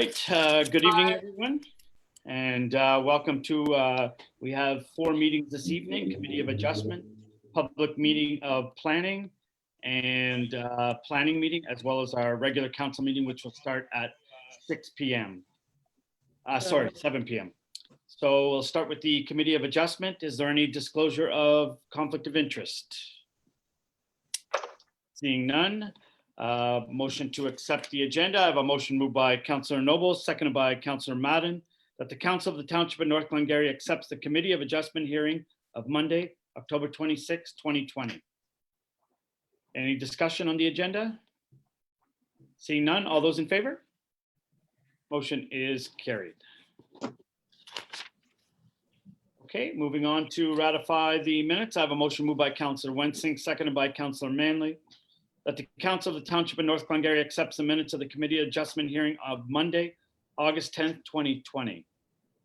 right, good evening, everyone, and welcome to, we have 4 meetings this evening: Committee of Adjustment, Public Meeting of Planning, and Planning Meeting, as well as our regular council meeting, which will start at 6 p.m. Sorry, 7 p.m. So we'll start with the Committee of Adjustment. Is there any disclosure of conflict of interest? Seeing none. Motion to accept the agenda. I have a motion moved by Councillor Noble, seconded by Councillor Madden, that the Council of the Township of North Glengarry accepts the Committee of Adjustment hearing of Monday, October 26, 2020. Any discussion on the agenda? Seeing none, all those in favor? Motion is carried. Okay, moving on to ratify the minutes. I have a motion moved by Councillor Wensing, seconded by Councillor Manley, that the Council of the Township of North Glengarry accepts the minutes of the Committee Adjustment hearing of Monday, August 10th, 2020.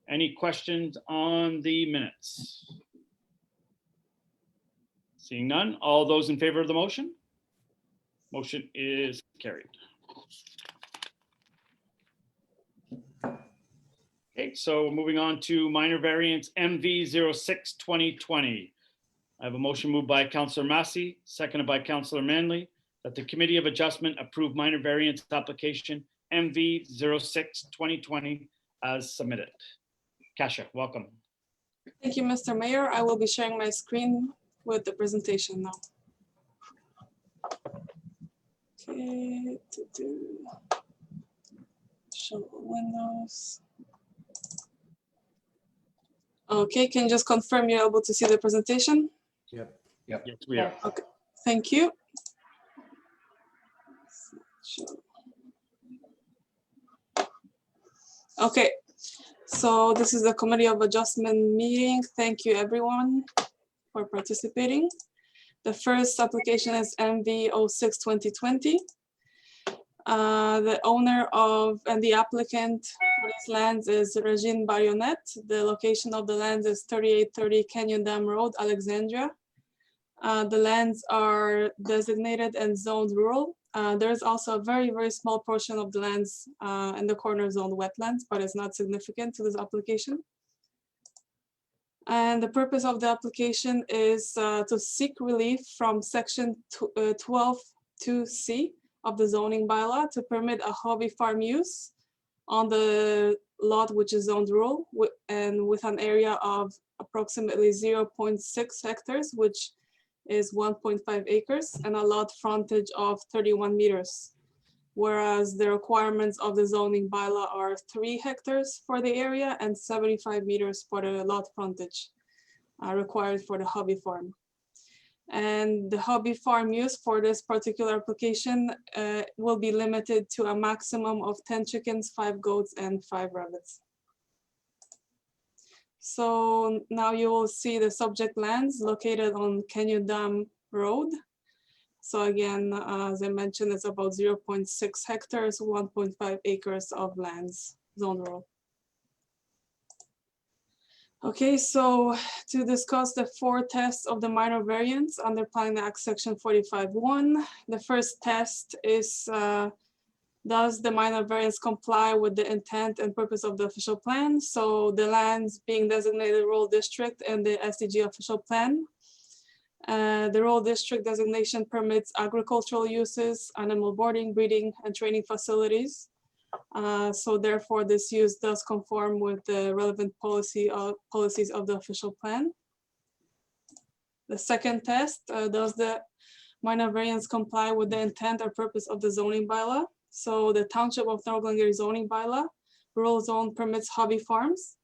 Any questions on the minutes? Seeing none, all those in favor of the motion? Motion is carried. Okay, so moving on to minor variance MV06-2020. I have a motion moved by Councillor Massey, seconded by Councillor Manley, that the Committee of Adjustment approve minor variance application MV06-2020 as submitted. Kasia, welcome. Thank you, Mr. Mayor. I will be sharing my screen with the presentation now. Okay, show windows. Okay, can you just confirm you're able to see the presentation? Yep. Yes, we are. Okay, thank you. Okay, so this is the Committee of Adjustment meeting. Thank you everyone for participating. The first application is MV06-2020. The owner of and the applicant for these lands is Regine Barionet. The location of the lands is 3830 Canyon Dam Road, Alexandria. The lands are designated and zoned rural. There's also a very, very small portion of the lands in the corner zoned wetlands, but it's not significant to this application. And the purpose of the application is to seek relief from section 12(2)(c) of the zoning bylaw to permit a hobby farm use on the lot which is zoned rural and with an area of approximately 0.6 hectares, which is 1.5 acres, and a lot frontage of 31 meters. Whereas the requirements of the zoning bylaw are 3 hectares for the area and 75 meters for the lot frontage required for the hobby farm. And the hobby farm use for this particular application will be limited to a maximum of 10 chickens, 5 goats, and 5 rabbits. So now you will see the subject lands located on Canyon Dam Road. So again, as I mentioned, it's about 0.6 hectares, 1.5 acres of lands, zone rural. Okay, so to discuss the 4 tests of the minor variance under Planning Act Section 45(1), the first test is, does the minor variance comply with the intent and purpose of the official plan? So the lands being designated rural district and the SDG official plan. The rural district designation permits agricultural uses, animal boarding, breeding, and training facilities. So therefore, this use does conform with the relevant policies of the official plan. The second test, does the minor variance comply with the intent or purpose of the zoning bylaw? So the Township of North Glengarry zoning bylaw, rural zone permits hobby farms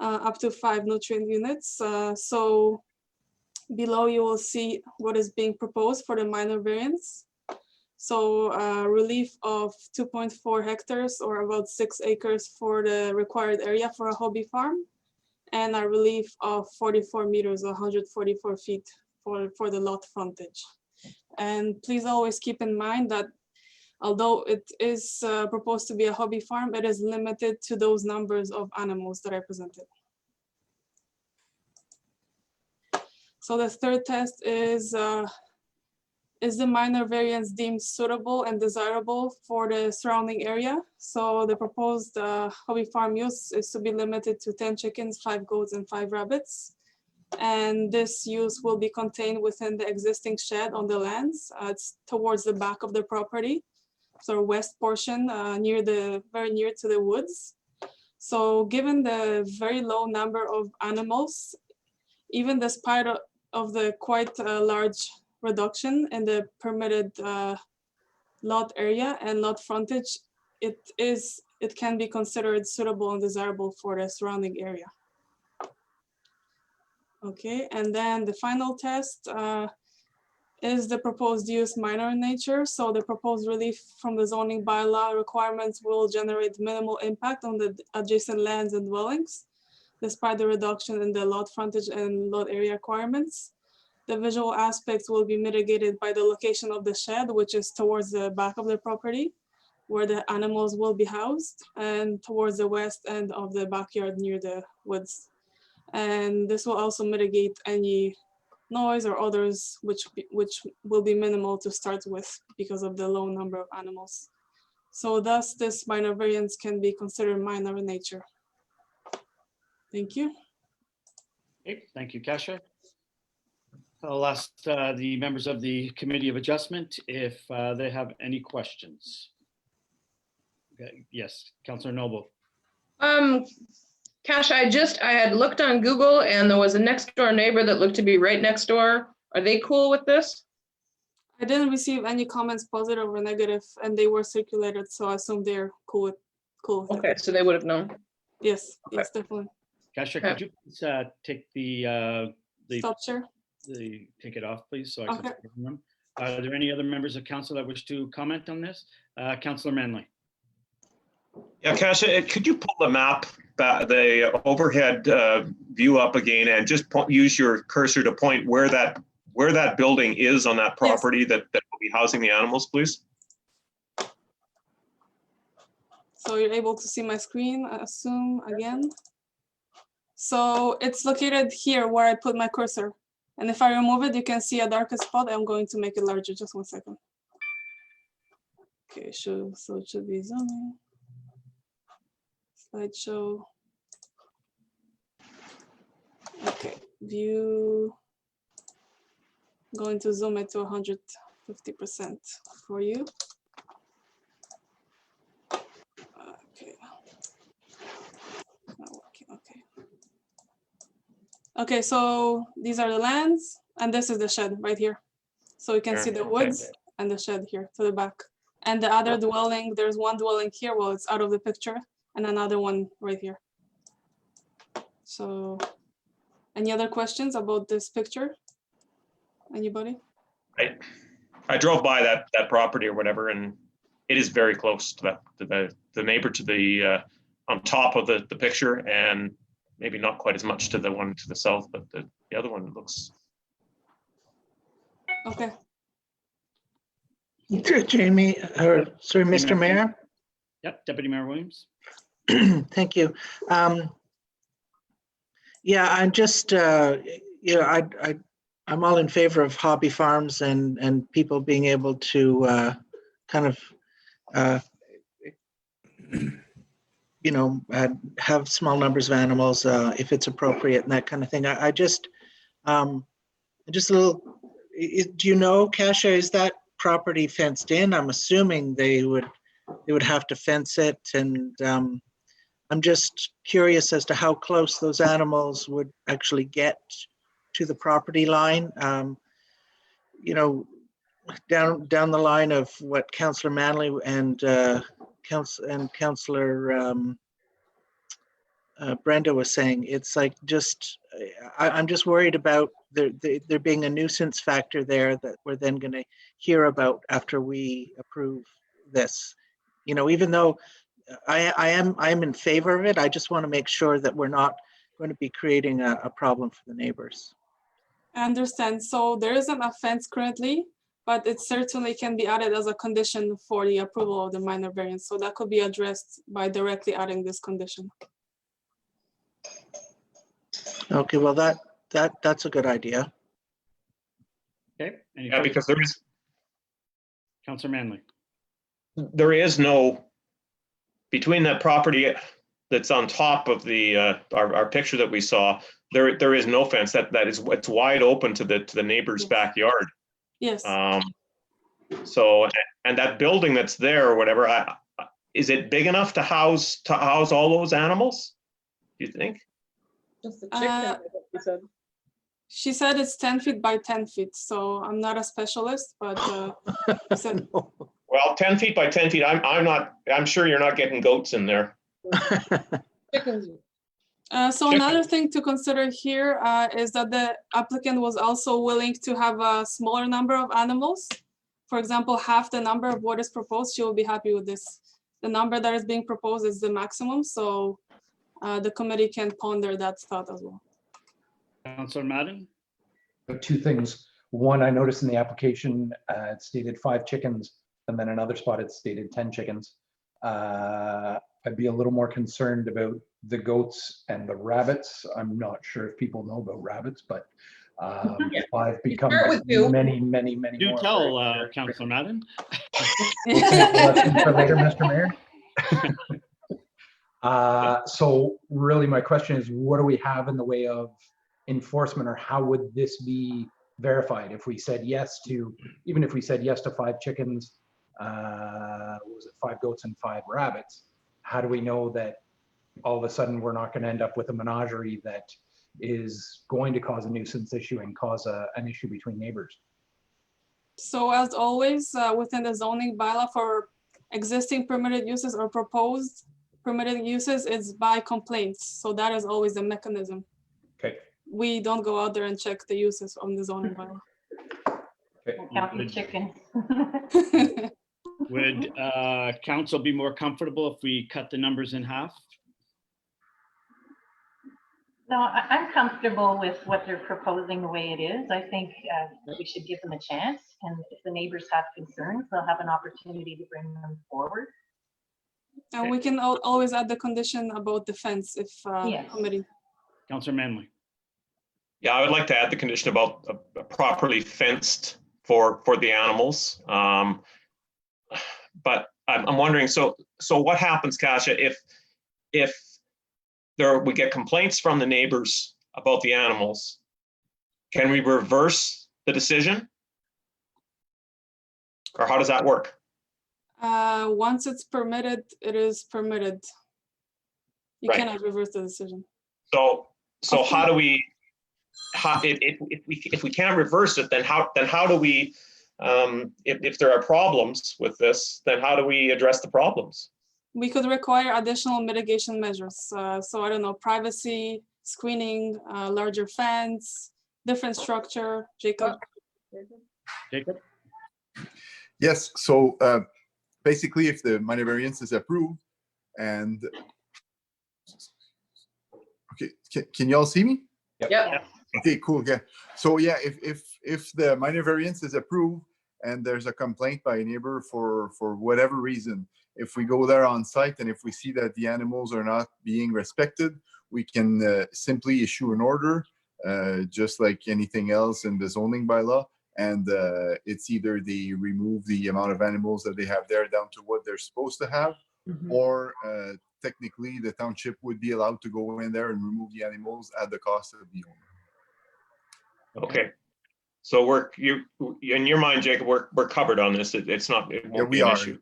up to 5 nutrient units. So below you will see what is being proposed for the minor variance. So relief of 2.4 hectares or about 6 acres for the required area for a hobby farm, and a relief of 44 meters, 144 feet for the lot frontage. And please always keep in mind that although it is proposed to be a hobby farm, it is limited to those numbers of animals that I presented. So the third test is is the minor variance deemed suitable and desirable for the surrounding area? So the proposed hobby farm use is to be limited to 10 chickens, 5 goats, and 5 rabbits. And this use will be contained within the existing shed on the lands. It's towards the back of the property, so west portion, very near to the woods. So given the very low number of animals, even despite of the quite large reduction in the permitted lot area and lot frontage, it can be considered suitable and desirable for the surrounding area. Okay, and then the final test is the proposed use minor in nature. So the proposed relief from the zoning bylaw requirements will generate minimal impact on the adjacent lands and dwellings, despite the reduction in the lot frontage and lot area requirements. The visual aspects will be mitigated by the location of the shed, which is towards the back of the property, where the animals will be housed, and towards the west end of the backyard near the woods. And this will also mitigate any noise or others which will be minimal to start with because of the low number of animals. So thus this minor variance can be considered minor in nature. Thank you. Okay, thank you, Kasia. I'll ask the members of the Committee of Adjustment if they have any questions. Okay, yes, Councillor Noble. Cash, I had looked on Google and there was a next door neighbor that looked to be right next door. Are they cool with this? I didn't receive any comments, positive or negative, and they were circulated, so I assume they're cool with it. Okay, so they would have known. Yes, Okay. yes, definitely. Kasia, could you please take the Stop share. take it off, please, so I can Okay. see everyone. Are there any other members of council that wish to comment on this? Councillor Manley. Yeah, Kasia, could you pull the map, the overhead view up again, and just use your cursor to point where that building is on that property that will be housing the animals, please? So you're able to see my screen, I assume, again. So it's located here where I put my cursor. And if I remove it, you can see a darker spot. I'm going to make it larger, just 1 second. Okay, so it should be zooming. Slideshow. Okay, view. I'm going to zoom it to 150% for you. Okay. Not working. Okay. Okay, so these are the lands, and this is the shed right here. So you can see the woods and the shed here to the back. And the other dwelling, there's one dwelling here, well, it's out of the picture, and another one right here. So, any other questions about this picture? Anybody? I drove by that property or whatever, and it is very close to the neighbor to the on top of the picture, and maybe not quite as much to the one to the south, but the other one looks. Okay. Jamie, or sorry, Mr. Mayor. Yep, Deputy Mayor Williams. Thank you. Yeah, I'm just, I'm all in favor of hobby farms and people being able to kind of, have small numbers of animals if it's appropriate and that kind of thing. I just a little, do you know, Kasia, is that property fenced in? I'm assuming they would have to fence it, and I'm just curious as to how close those animals would actually get to the property line. Down the line of what Councillor Manley and Councillor Brenda was saying, it's like I'm just worried about there being a nuisance factor there that we're then going to hear about after we approve this. Even though I'm in favor of it, I just want to make sure that we're not going to be creating a problem for the neighbors. I understand. So there isn't a fence currently, but it certainly can be added as a condition for the approval of the minor variance. So that could be addressed by directly adding this condition. Okay, well that's a good idea. Okay. Any Yeah, further- because Counselor Manley. There is no, between that property that's on top of the, our picture that we saw, there is no fence. It's wide open to the neighbor's Yes. backyard. Yes. So, and that building that's there or whatever, is it big enough to house all those animals? Do you think? Just the Uh, chicken, I think you said. She said it's 10 feet by 10 feet, so I'm not a specialist, but she said, Well, 10 feet by 10 feet, I'm sure you're not getting goats in there. Chickens. so another thing to consider here is that the applicant was also willing to have a smaller number of animals. For example, half the number of what is proposed, she will be happy with this. The number that is being proposed is the maximum, so the committee can ponder that thought as well. Counselor Madden. Two things. One, I noticed in the application, it stated 5 chickens, and then another spot it stated 10 chickens. I'd be a little more concerned about the goats and the rabbits. I'm not sure if people know about rabbits, but Yeah. 5 becomes start with 2. many Do more. tell, Counselor Madden. Lesson for later, Mr. Mayor. So really my question is, what do we have in the way of enforcement, or how would this be verified if we said yes to, even if we said yes to 5 chickens, what was it, 5 goats and 5 rabbits? How do we know that all of a sudden we're not going to end up with a menagerie that is going to cause a nuisance issue and cause an issue between neighbors? So as always, within the zoning bylaw for existing permitted uses or proposed permitted uses, it's by complaints. So that is always the mechanism. Okay. We don't go out there and check the uses on the zoning bylaw. Count the chickens. Would council be more comfortable if we cut the numbers in half? No, I'm comfortable with what they're proposing the way it is. I think we should give them a chance. And if the neighbors have concerns, they'll have an opportunity to bring them forward. And we can always add the condition about the fence if Yes. committee. Counselor Manley. Yeah, I would like to add the condition about properly fenced for the animals. But I'm wondering, so what happens, Kasia, if we get complaints from the neighbors about the animals? Can we reverse the decision? Or how does that work? Once it's permitted, it is permitted. You Right. cannot reverse the decision. So Okay. how do we, if we can't reverse it, then how do we, if there are problems with this, then how do we address the problems? We could require additional mitigation measures. So I don't know, privacy, screening, larger fence, different structure. Jacob? Jacob. Yes, so basically if the minor variance is approved and, okay, can y'all see me? Yep. Okay, cool, yeah. So yeah, if the minor variance is approved and there's a complaint by a neighbor for whatever reason, if we go there on site and if we see that the animals are not being respected, we can simply issue an order, just like anything else in the zoning bylaw. And it's either they remove the amount of animals that they have there down to what they're supposed to have, or technically the township would be allowed to go in there and remove the animals at the cost of the owner. Okay. So in your mind, Jacob, we're covered on this. It won't Yeah, be we an are. issue.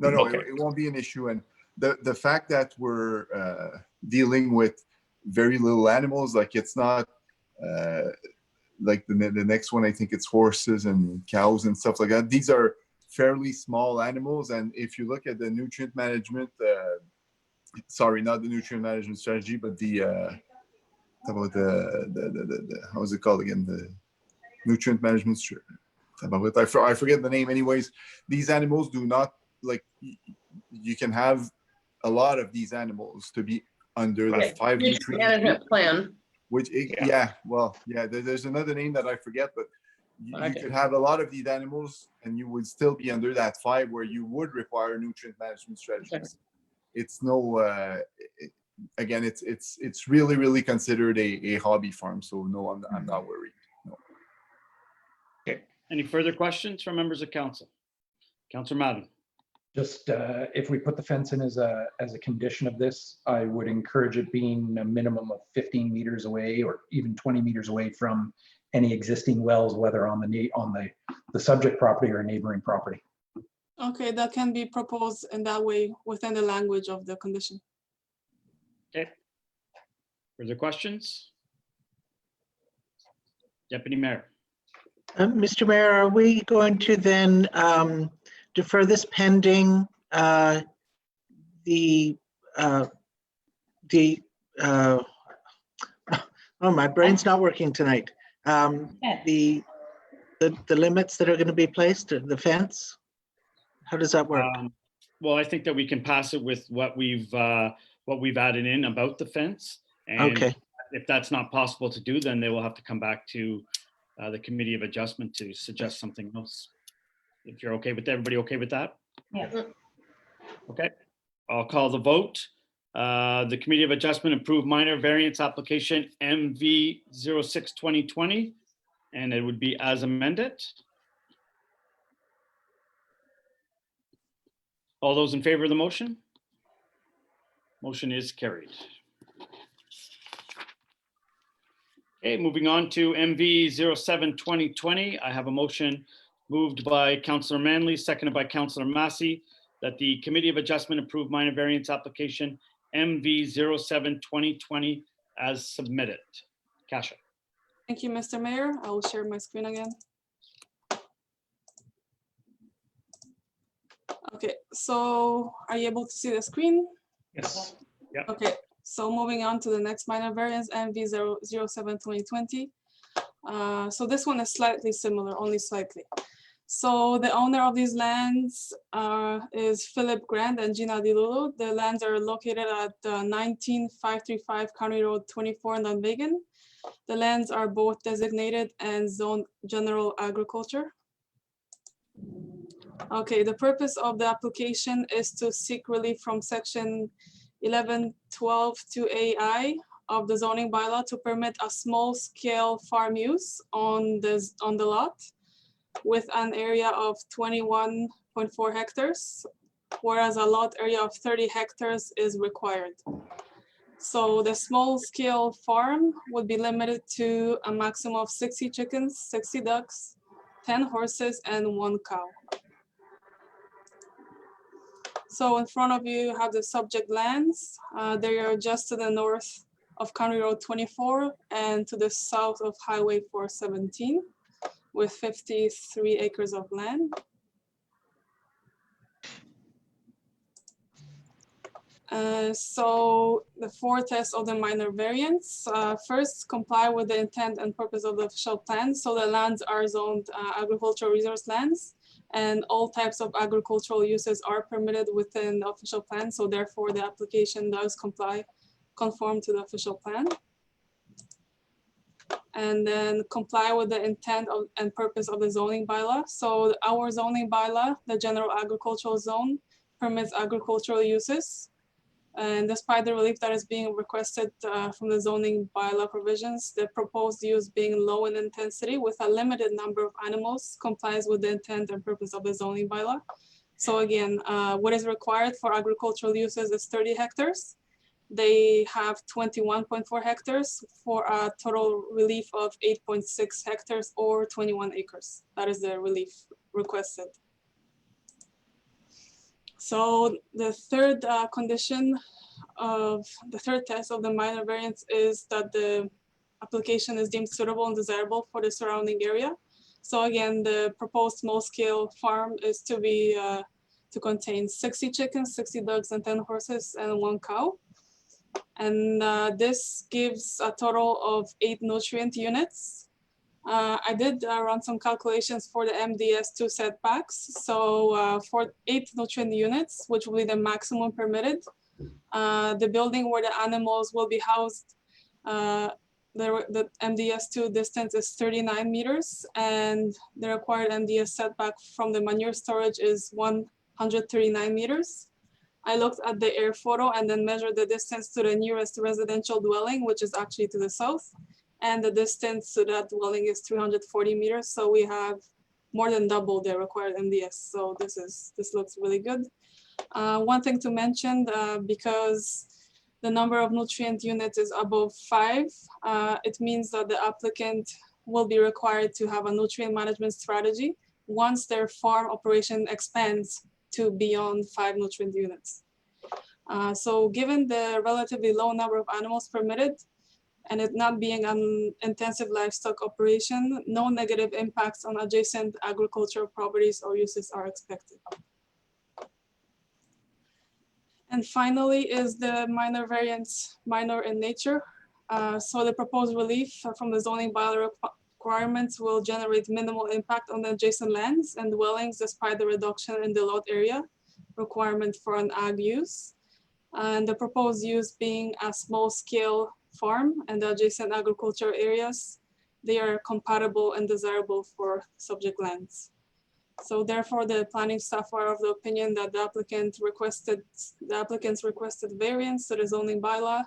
No, Okay. it won't be an issue. And the fact that we're dealing with very little animals, like it's not like the next one, I think it's horses and cows and stuff like that. These are fairly small animals. And if you look at the nutrient management, sorry, not the nutrient management strategy, but about the how is it called again? The nutrient management I forget the name. Anyways, these animals do not, like, you can have a lot of these animals to be under the 5 nutrient Management plan. which there's another name that I forget, but you Okay. could have a lot of these animals and you would still be under that 5 where you would require nutrient management strategies. Okay. It's no again, it's really considered a hobby farm, so no, I'm not worried. No. Any further questions from members of council? Councillor Madden. Just if we put the fence in as a condition of this, I would encourage it being a minimum of 15 meters away or even 20 meters away from any existing wells, whether on the subject property or neighboring property. Okay, that can be proposed in that way within the language of the condition. Okay. Further questions? Deputy Mayor. Mr. Mayor, are we going to then defer this pending oh, my brain's not working tonight. The limits that are going to be placed, the fence? How does that work? Well, I think that we can pass it with what we've added in about the fence. And Okay. if that's not possible to do, then they will have to come back to the Committee of Adjustment to suggest something else. If you're okay with everybody, okay with that? Yes. Okay, I'll call the vote. The Committee of Adjustment approved minor variance application MV 06-2020, and it would be as amended. All those in favor of the motion? Motion is carried. Okay, moving on to MV 07-2020. I have a motion moved by Councillor Manley, seconded by Councillor Massey, that the Committee of Adjustment approve minor variance application MV 07-2020 as submitted. Kasia. Thank you, Mr. Mayor. I will share my screen again. Okay, so are you able to see the screen? Yes. Okay, so moving on to the next minor variance, MV 07-2020. So this one is slightly similar, only slightly. So the owner of these lands is Philip Grant and Gina DiLullo. The lands are located at 19535 County Road 24 in Dunvegan. The lands are both designated and zoned general agriculture. Okay, the purpose of the application is to seek relief from section 1112 2AI of the zoning bylaw to permit a small scale farm use on the lot with an area of 21.4 hectares, whereas a lot area of 30 hectares is required. So the small scale farm would be limited to a maximum of 60 chickens, 60 ducks, 10 horses, and 1 cow. So in front of you have the subject lands. They are just to the north of County Road 24 and to the south of Highway 417 with 53 acres of land. So the 4 tests of the minor variance. First, comply with the intent and purpose of the official plan. So the lands are zoned agricultural resource lands, and all types of agricultural uses are permitted within the official plan. So therefore, the application does conform to the official plan. And then comply with the intent and purpose of the zoning bylaw. So our zoning bylaw, the general agricultural zone, permits agricultural uses. And despite the relief that is being requested from the zoning bylaw provisions, the proposed use being low in intensity with a limited number of animals complies with the intent and purpose of the zoning bylaw. So again, what is required for agricultural uses is 30 hectares. They have 21.4 hectares for a total relief of 8.6 hectares or 21 acres. That is the relief requested. So the third condition of the third test of the minor variance is that the application is deemed suitable and desirable for the surrounding area. So again, the proposed small-scale farm is to be to contain 60 chickens, 60 ducks, and 10 horses, and 1 cow. And this gives a total of 8 nutrient units. I did run some calculations for the MDS2 setbacks. So for 8 nutrient units, which will be the maximum permitted, the building where the animals will be housed, the MDS2 distance is 39 meters, and the required MDS setback from the manure storage is 139 meters. I looked at the air photo and then measured the distance to the nearest residential dwelling, which is actually to the south. And the distance to that dwelling is 340 meters. So we have more than double the required MDS. So this looks really good. One thing to mention, because the number of nutrient units is above 5, it means that the applicant will be required to have a nutrient management strategy once their farm operation expands to beyond 5 nutrient units. So given the relatively low number of animals permitted, and it not being an intensive livestock operation, no negative impacts on adjacent agricultural properties or uses are expected. And finally is the minor variance, minor in nature. So the proposed relief from the zoning bylaw requirements will generate minimal impact on the adjacent lands and dwellings despite the reduction in the lot area requirement for an ag use. And the proposed use being a small scale farm and the adjacent agricultural areas, they are compatible and desirable for subject lands. So therefore, the planning staff are of the opinion that the applicant's requested variance to the zoning bylaw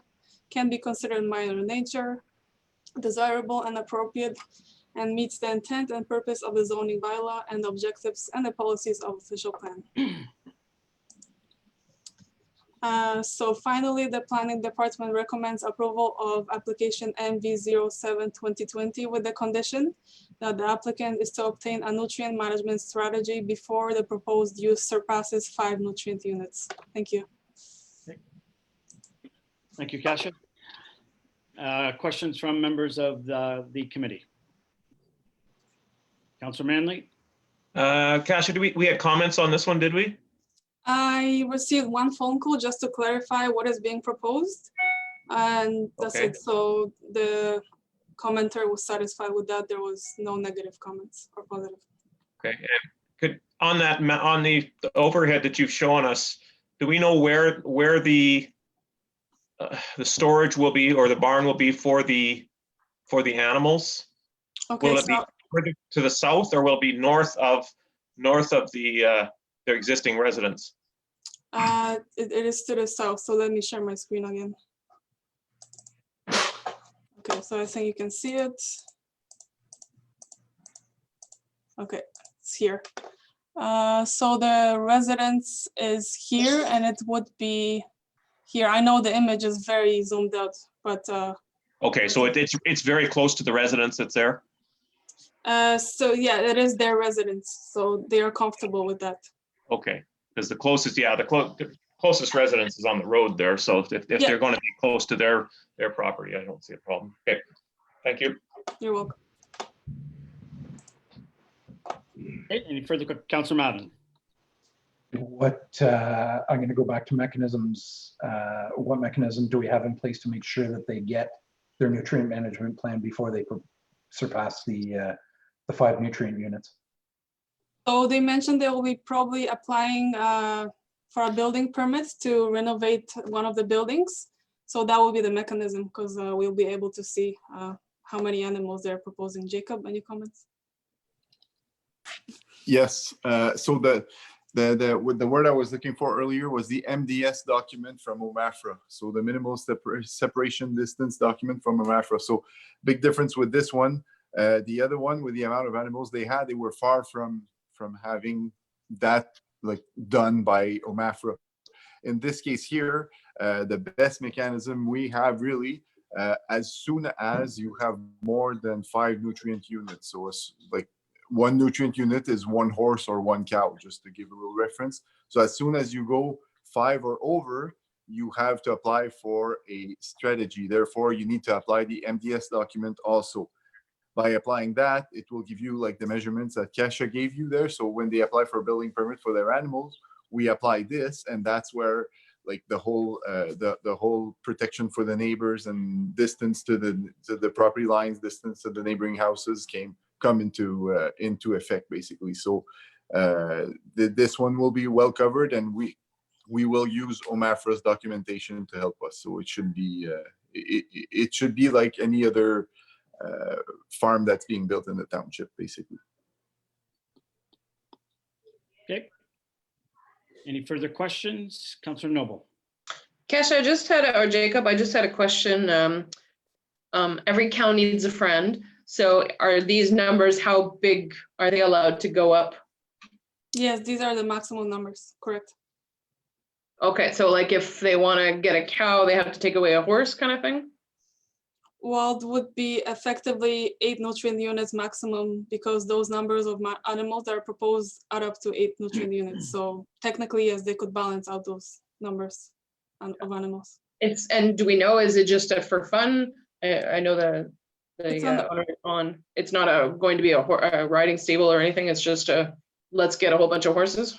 can be considered minor in nature, desirable and appropriate, and meets the intent and purpose of the zoning bylaw and the objectives and the policies of official plan. So finally, the planning department recommends approval of application MV07-2020 with the condition that the applicant is to obtain a nutrient management strategy before the proposed use surpasses 5 nutrient units. Thank you. Thank you, Kasia. Questions from members of the committee? Councilor Manley? Kasia, we had comments on this one, did we? I received one phone call just to clarify what is being proposed, and that's Okay. it. So the commenter was satisfied with that. There was no negative comments or positive. Okay, and could, on that, on the overhead that you've shown us, do we know where the storage will be or the barn will be for the animals? Okay, Will it be further to the south or will it be north of the their existing residence? it is to the south. So let me share my screen again. Okay, so I think you can see it. Okay, it's here. So the residence is here and it would be here. I know the image is very zoomed out, but Okay, so it's very close to the residence that's there? so yeah, it is their residence. So they are comfortable with that. Okay, because the closest, the closest residence is on the road there. So if Yeah. they're going to be close to their property, I don't see a problem. Okay, thank you. You're welcome. Okay, any further, Councilor Madden? I'm going to go back to mechanisms. What mechanism do we have in place to make sure that they get their nutrient management plan before they surpass the 5 nutrient units? So they mentioned they will be probably applying for a building permit to renovate one of the buildings. So that will be the mechanism because we'll be able to see how many animals they're proposing. Jacob, any comments? Yes, so the word I was looking for earlier was the MDS document from OMAFRA. So the minimal separation distance document from OMAFRA. So big difference with this one. The other one, with the amount of animals they had, they were far from having that like done by OMAFRA. In this case here, the best mechanism we have really, as soon as you have more than 5 nutrient units. So it's like 1 nutrient unit is 1 horse or 1 cow, just to give a little reference. So as soon as you go 5 or over, you have to apply for a strategy. Therefore, you need to apply the MDS document also. By applying that, it will give you like the measurements that Kasia gave you there. So when they apply for a building permit for their animals, we apply this, and that's where like the whole the whole protection for the neighbors and distance to the property lines, distance to the neighboring houses come into effect basically. So this one will be well covered, and we will use OMAFRA's documentation to help us. So it should be it should be like any other farm that's being built in the township basically. Okay. Any further questions? Councilor Noble? Kasia, or Jacob, I just had a question. Every cow needs a friend. So are these numbers, how big are they allowed to go up? Yes, these are the maximum numbers, correct? Okay, so like if they want to get a cow, they have to take away a horse kind of thing? Well, it would be effectively 8 nutrient units maximum because those numbers of animals that are proposed add up to 8 nutrient units. So technically, yes, they could balance out those numbers of animals. And do we know, is it just a for fun? I know It's on the- it's not going to be a riding stable or anything. It's just let's get a whole bunch of horses.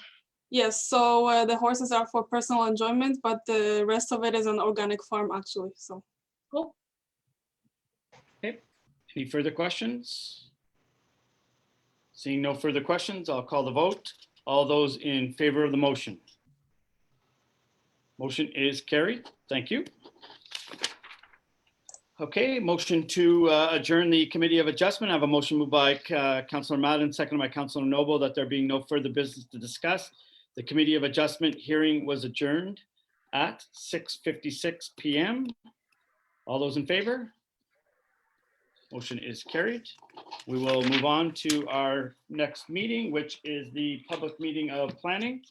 Yes, so the horses are for personal enjoyment, but the rest of it is an organic farm actually, so. Cool. Any further questions? Seeing no further questions, I'll call the vote. All those in favor of the motion? Motion is carried. Thank you. Okay, motion to adjourn the Committee of Adjustment. I have a motion moved by Councillor Madden, seconded by Councillor Noble, that there being no further business to discuss. The Committee of Adjustment hearing was adjourned at 6:56 PM. All those in favor? Motion is carried. We will move on to our next meeting, which is the public meeting of planning.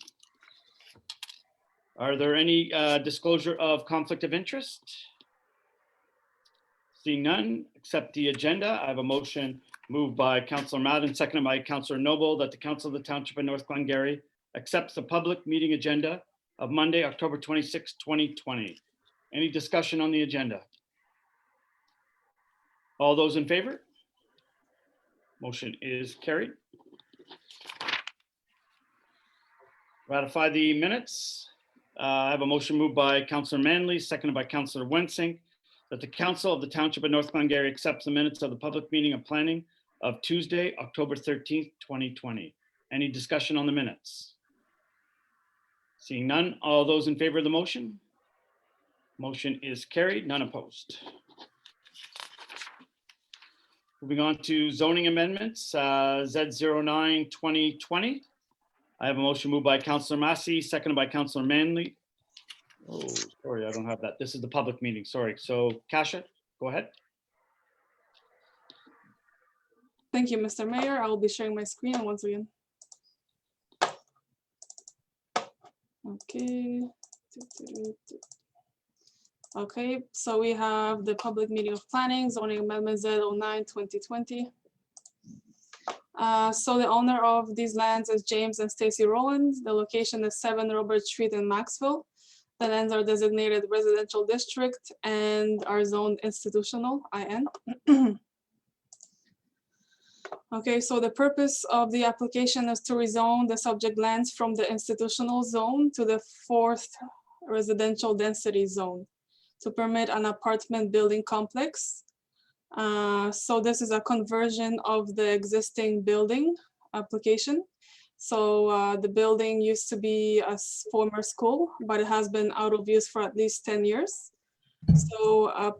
Are there any disclosure of conflict of interest? Seeing none, accept the agenda. I have a motion moved by Councillor Madden, seconded by Councillor Noble, that the Council of the Township of North Glengarry accepts the public meeting agenda of Monday, October 26, 2020. Any discussion on the agenda? All those in favor? Motion is carried. Ratify the minutes. I have a motion moved by Councillor Manley, seconded by Councillor Wensing, that the Council of the Township of North Glengarry accepts the minutes of the public meeting of planning of Tuesday, October 13th, 2020. Any discussion on the minutes? Seeing none, all those in favor of the motion? Motion is carried, none opposed. Moving on to zoning amendments, Z09 2020. I have a motion moved by Councillor Massey, seconded by Councillor Manley. Oh, sorry, I don't have that. This is the public meeting, sorry. So Kasia, go ahead. Thank you, Mr. Mayor. I will be sharing my screen once again. Okay. Okay, so we have the public meeting of planning, zoning amendment Z09 2020. So the owner of these lands is James and Stacy Rowlands. The location is 7 Robert Street in Maxville. The lands are designated residential district and are zoned institutional, IN. Okay, so the purpose of the application is to rezone the subject lands from the institutional zone to the 4th residential density zone to permit an apartment building complex. So this is a conversion of the existing building application. So the building used to be a former school, but it has been out of use for at least 10 years. So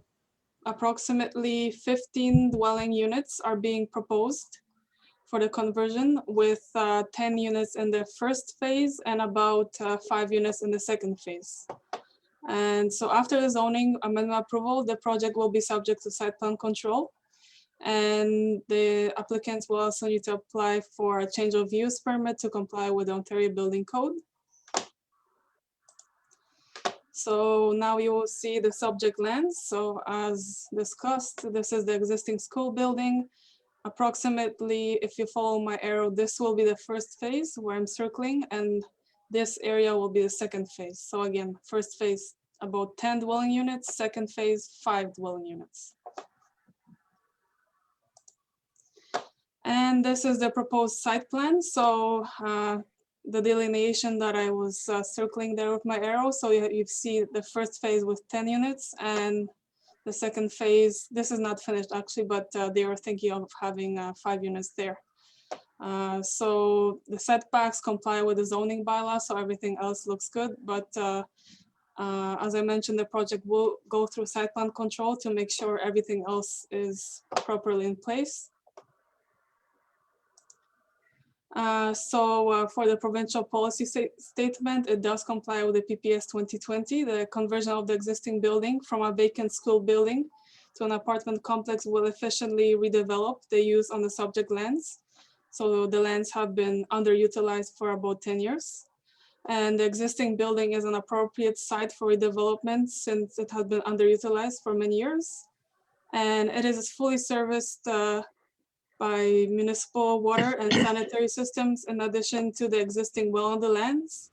approximately 15 dwelling units are being proposed for the conversion, with 10 units in the first phase and about 5 units in the second phase. And so after the zoning amendment approval, the project will be subject to site plan control. And the applicants will also need to apply for a change of use permit to comply with the Ontario Building Code. So now you will see the subject lands. So as discussed, this is the existing school building. Approximately, if you follow my arrow, this will be the first phase where I'm circling, and this area will be the second phase. So again, first phase, about 10 dwelling units, second phase, 5 dwelling units. And this is the proposed site plan. So the delineation that I was circling there with my arrow. So you see the first phase with 10 units, and the second phase, this is not finished actually, but they are thinking of having 5 units there. So the setbacks comply with the zoning bylaw, so everything else looks good. But as I mentioned, the project will go through site plan control to make sure everything else is properly in place. For the provincial policy statement, it does comply with the PPS 2020, the conversion of the existing building from a vacant school building to an apartment complex will efficiently redevelop the use on the subject lands. So the lands have been underutilized for about 10 years. And the existing building is an appropriate site for redevelopment since it had been underutilized for many years. And it is fully serviced by municipal water and sanitary systems in addition to the existing well on the lands.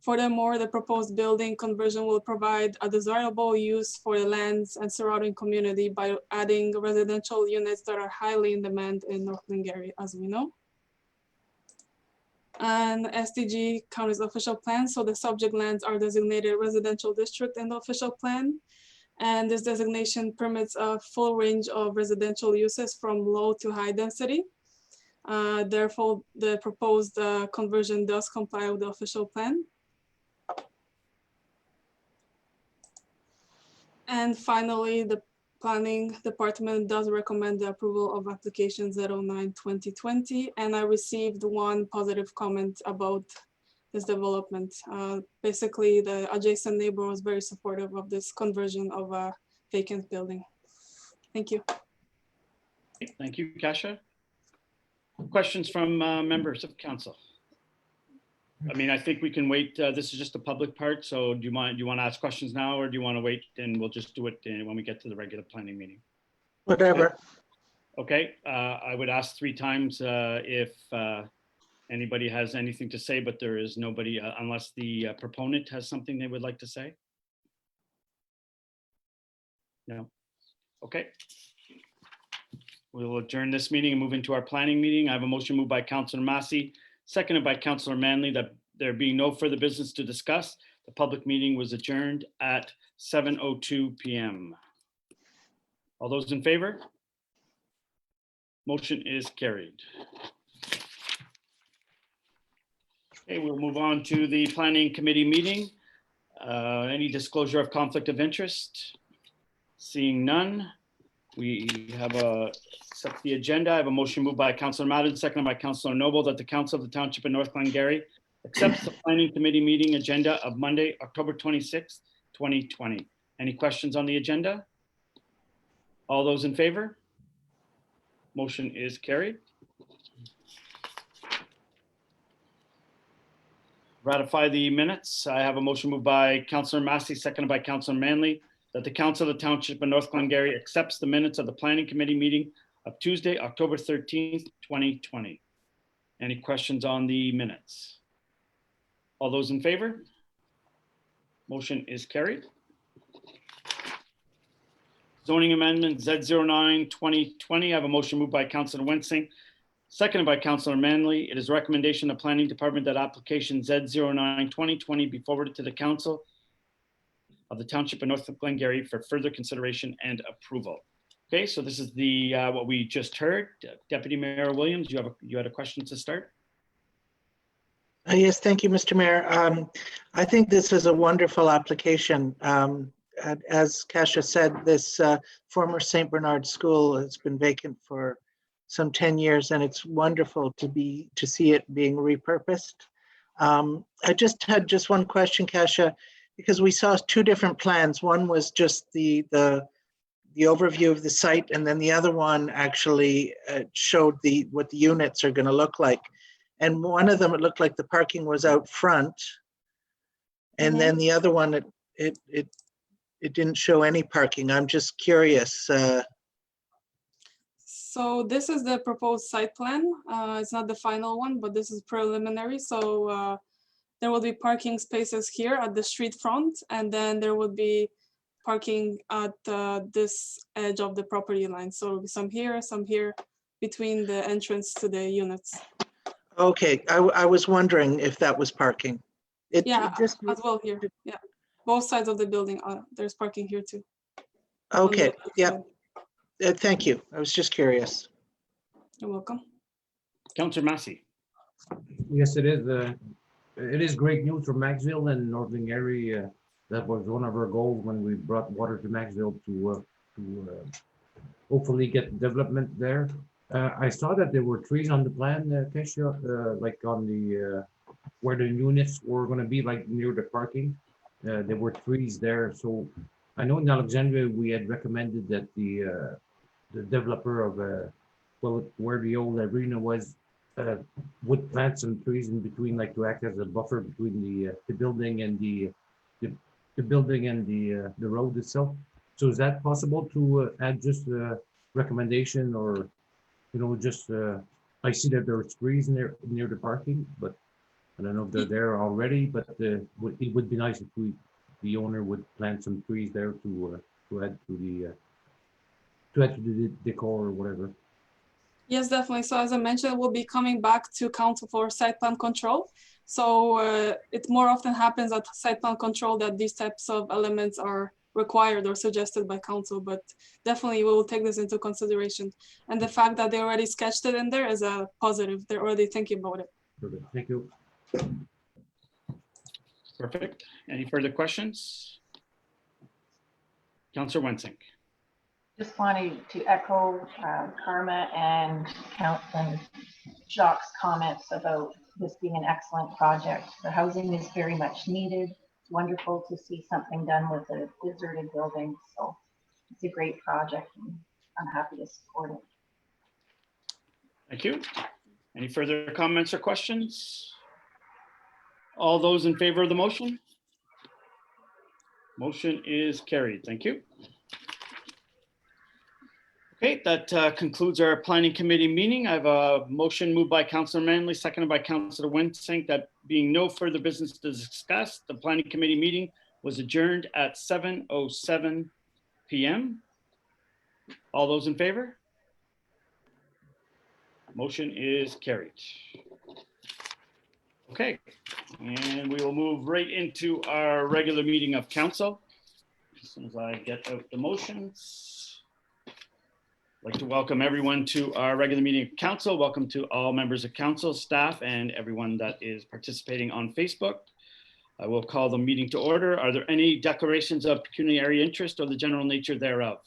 Furthermore, the proposed building conversion will provide a desirable use for the lands and surrounding community by adding residential units that are highly in demand in North Glengarry, as we know. And SDG County's official plan. So the subject lands are designated residential district in the official plan. And this designation permits a full range of residential uses from low to high density. Therefore, the proposed conversion does comply with the official plan. And finally, the Planning Department does recommend the approval of application 09/2020. And I received one positive comment about this development. Basically, the adjacent neighbor was very supportive of this conversion of a vacant building. Thank you. Thank you, Kasia. Questions from members of council? I mean, I think we can wait. This is just the public part. So do you want to ask questions now, or do you want to wait and we'll just do it when we get to the regular planning meeting? Whatever. Okay, I would ask 3 times if anybody has anything to say, but there is nobody unless the proponent has something they would like to say. No. Okay. We'll adjourn this meeting and move into our planning meeting. I have a motion moved by Councillor Massey, seconded by Councillor Manley, that there being no further business to discuss, the public meeting was adjourned at 7:02 p.m. All those in favor? Motion is carried. Okay, we'll move on to the planning committee meeting. Any disclosure of conflict of interest? Seeing none, we have accept the agenda. I have a motion moved by Councillor Madden, seconded by Councillor Noble, that the Council of the Township of North Glengarry accepts the planning committee meeting agenda of Monday, October 26th, 2020. Any questions on the agenda? All those in favor? Motion is carried. Ratify the minutes. I have a motion moved by Councillor Massey, seconded by Councillor Manley, that the Council of the Township of North Glengarry accepts the minutes of the planning committee meeting of Tuesday, October 13th, 2020. Any questions on the minutes? All those in favor? Motion is carried. Zoning amendment Z09/2020. I have a motion moved by Councillor Wensing, seconded by Councillor Manley. It is recommendation of Planning Department that application Z09/2020 be forwarded to the Council of the Township of North Glengarry for further consideration and approval. Okay, so this is the what we just heard. Deputy Mayor Williams, you had a question to start? Yes, thank you, Mr. Mayor. I think this is a wonderful application. As Kasia said, this former St. Bernard School has been vacant for some 10 years, and it's wonderful to see it being repurposed. I just had one question, Kasia, because we saw 2 different plans. One was just the overview of the site, and then the other one actually showed what the units are going to look like. And one of them, it looked like the parking was out front, and then the other one, it didn't show any parking. I'm just curious. So this is the proposed site plan. It's not the final one, but this is preliminary. So there will be parking spaces here at the street front, and then there will be parking at this edge of the property line. So some here, between the entrance to the units. Okay, I was wondering if that was parking. Yeah, as well here. Yeah, both sides of the building. There's parking here too. Okay, yeah. Thank you. I was just curious. You're welcome. Councillor Massey. Yes, it is. It is great news for Maxville and North Glengarry. That was one of our goals when we brought water to Maxville to hopefully get development there. I saw that there were trees on the plan, Kasia, like on the where the units were going to be, like near the parking. There were trees there. So I know in Alexandria, we had recommended that the developer of, well, where the old arena was, would plant some trees in between, like to act as a buffer between the building and the building and the road itself. So is that possible to add just a recommendation, or, you know, just, I see that there are trees near the parking, but I don't know if they're there already, but it would be nice if the owner would plant some trees there to add to the decor or whatever. Yes, definitely. So as I mentioned, we'll be coming back to council for site plan control. So it more often happens at site plan control that these types of elements are required or suggested by council, but definitely we will take this into consideration. And the fact that they already sketched it in there is a positive. They're already thinking about it. Perfect. Thank you. Perfect. Any further questions? Councillor Wensink. Just wanted to echo Karma and Councilman Jacques' comments about this being an excellent project. The housing is very much needed. It's wonderful to see something done with a deserted building. So it's a great project and I'm happy to support it. Thank you. Any further comments or questions? All those in favor of the motion? Motion is carried. Thank you. Okay, that concludes our planning committee meeting. I have a motion moved by Councillor Manley, seconded by Councillor Wensink, that being no further business to discuss, the planning committee meeting was adjourned at 7:07 p.m. All those in favor? Motion is carried. Okay, and we will move right into our regular meeting of council. As soon as I get out the motions. I'd like to welcome everyone to our regular meeting of council. Welcome to all members of council, staff, and everyone that is participating on Facebook. I will call the meeting to order. Are there any declarations of pecuniary interest or the general nature thereof?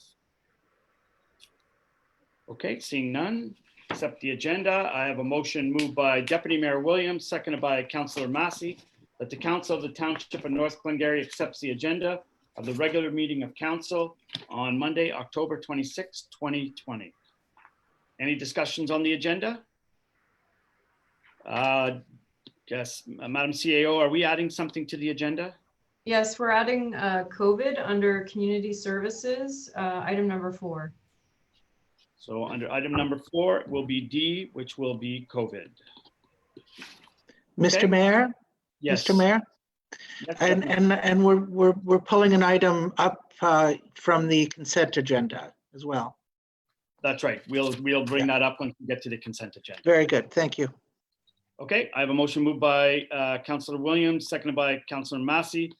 Okay, seeing none. Accept the agenda. I have a motion moved by Deputy Mayor Williams, seconded by Councillor Massey, that the Council of the Township of North Glengarry accepts the agenda of the regular meeting of council on Monday, October 26, 2020. Any discussions on the agenda? Yes, Madam CAO, are we adding something to the agenda? Yes, we're adding COVID under community services, item number 4. So under item number 4 will be D, which will be COVID. Mr. Okay. Mayor? Yes. Mr. Mayor? Yes, And we're pulling an item up from the consent agenda as well. that's right. We'll bring that up once we get to the consent agenda. Very good. Thank you. Okay, I have a motion moved by Councillor Williams, seconded by Councillor Massey,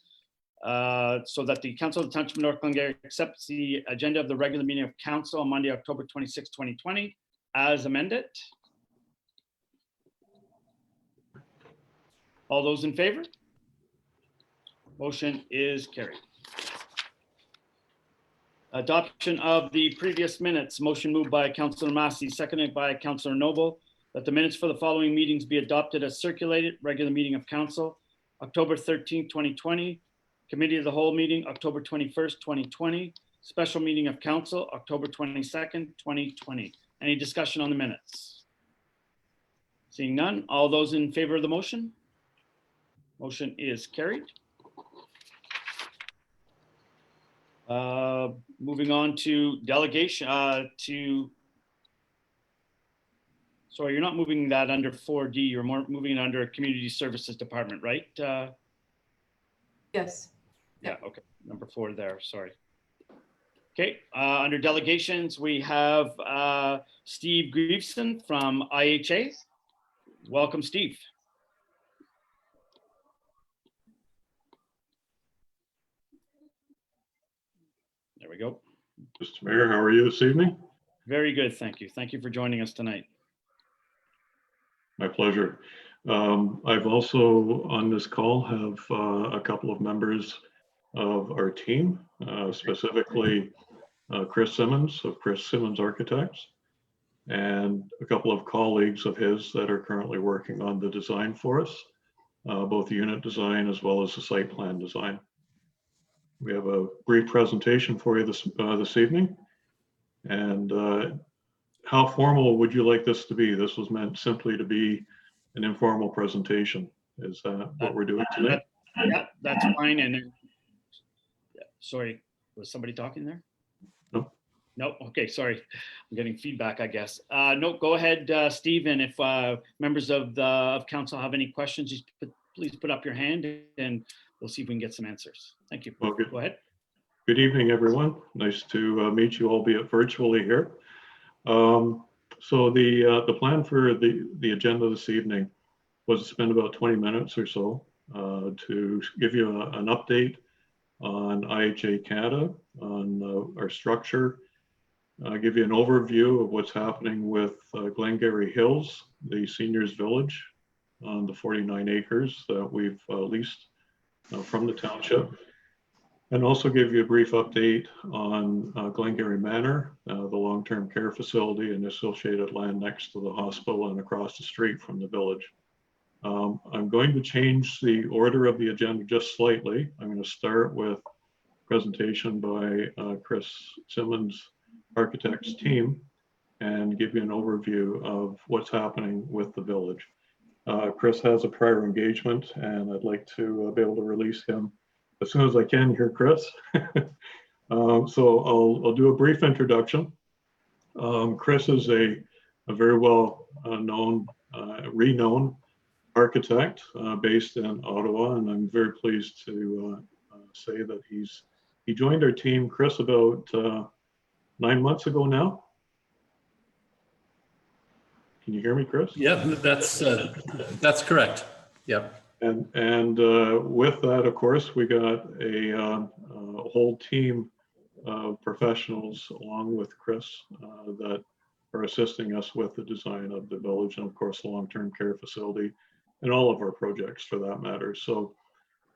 so that the Council of the Township of North Glengarry accepts the agenda of the regular meeting of council on Monday, October 26, 2020, as amended. All those in favor? Motion is carried. Adoption of the previous minutes. Motion moved by Councillor Massey, seconded by Councillor Noble, that the minutes for the following meetings be adopted as circulated. Regular meeting of council, October 13, 2020. Committee of the whole meeting, October 21st, 2020. Special meeting of council, October 22nd, 2020. Any discussion on the minutes? Seeing none, all those in favor of the motion? Motion is carried. Moving on to delegation sorry, you're not moving that under 4D, you're more moving it under Community Services Department, right? Yes. Yeah, okay, number 4 there, sorry. Okay, under delegations, we have Steve Greaveson from IHA. Welcome, Steve. There we go. Mr. Mayor, how are you this evening? Very good, thank you. Thank you for joining us tonight. My pleasure. I've also on this call have a couple of members of our team, specifically Chris Simmons of Chris Simmons Architects, and a couple of colleagues of his that are currently working on the design for us, both the unit design as well as the site plan design. We have a brief presentation for you this evening. And how formal would you like this to be? This was meant simply to be an informal presentation. Is that what we're doing today? Yeah, that's fine. And then, sorry, was somebody talking there? No. No, okay, sorry. I'm getting feedback, I guess. No, go ahead, Steve, and if members of council have any questions, just please put up your hand and we'll see if we can get some answers. Thank you. Okay. Go ahead. Good evening, everyone. Nice to meet you, albeit virtually here. So the plan for the agenda this evening was to spend about 20 minutes or so to give you an update on IHA Canada, on our structure, give you an overview of what's happening with Glengarry Hills, the seniors village on the 49 acres that we've leased from the township, and also give you a brief update on Glengarry Manor, the long-term care facility and associated land next to the hospital and across the street from the village. I'm going to change the order of the agenda just slightly. I'm going to start with a presentation by Chris Simmons, Architects team, and give you an overview of what's happening with the village. Chris has a prior engagement and I'd like to be able to release him as soon as I can here, Chris. So I'll do a brief introduction. Chris is a very well renowned architect based in Ottawa, and I'm very pleased to say that he joined our team, Chris, about 9 months ago now. Can you hear me, Chris? Yeah, that's correct. Yep. And with that, of course, we got a whole team of professionals along with Chris that are assisting us with the design of the village and, of course, the long-term care facility and all of our projects for that matter. So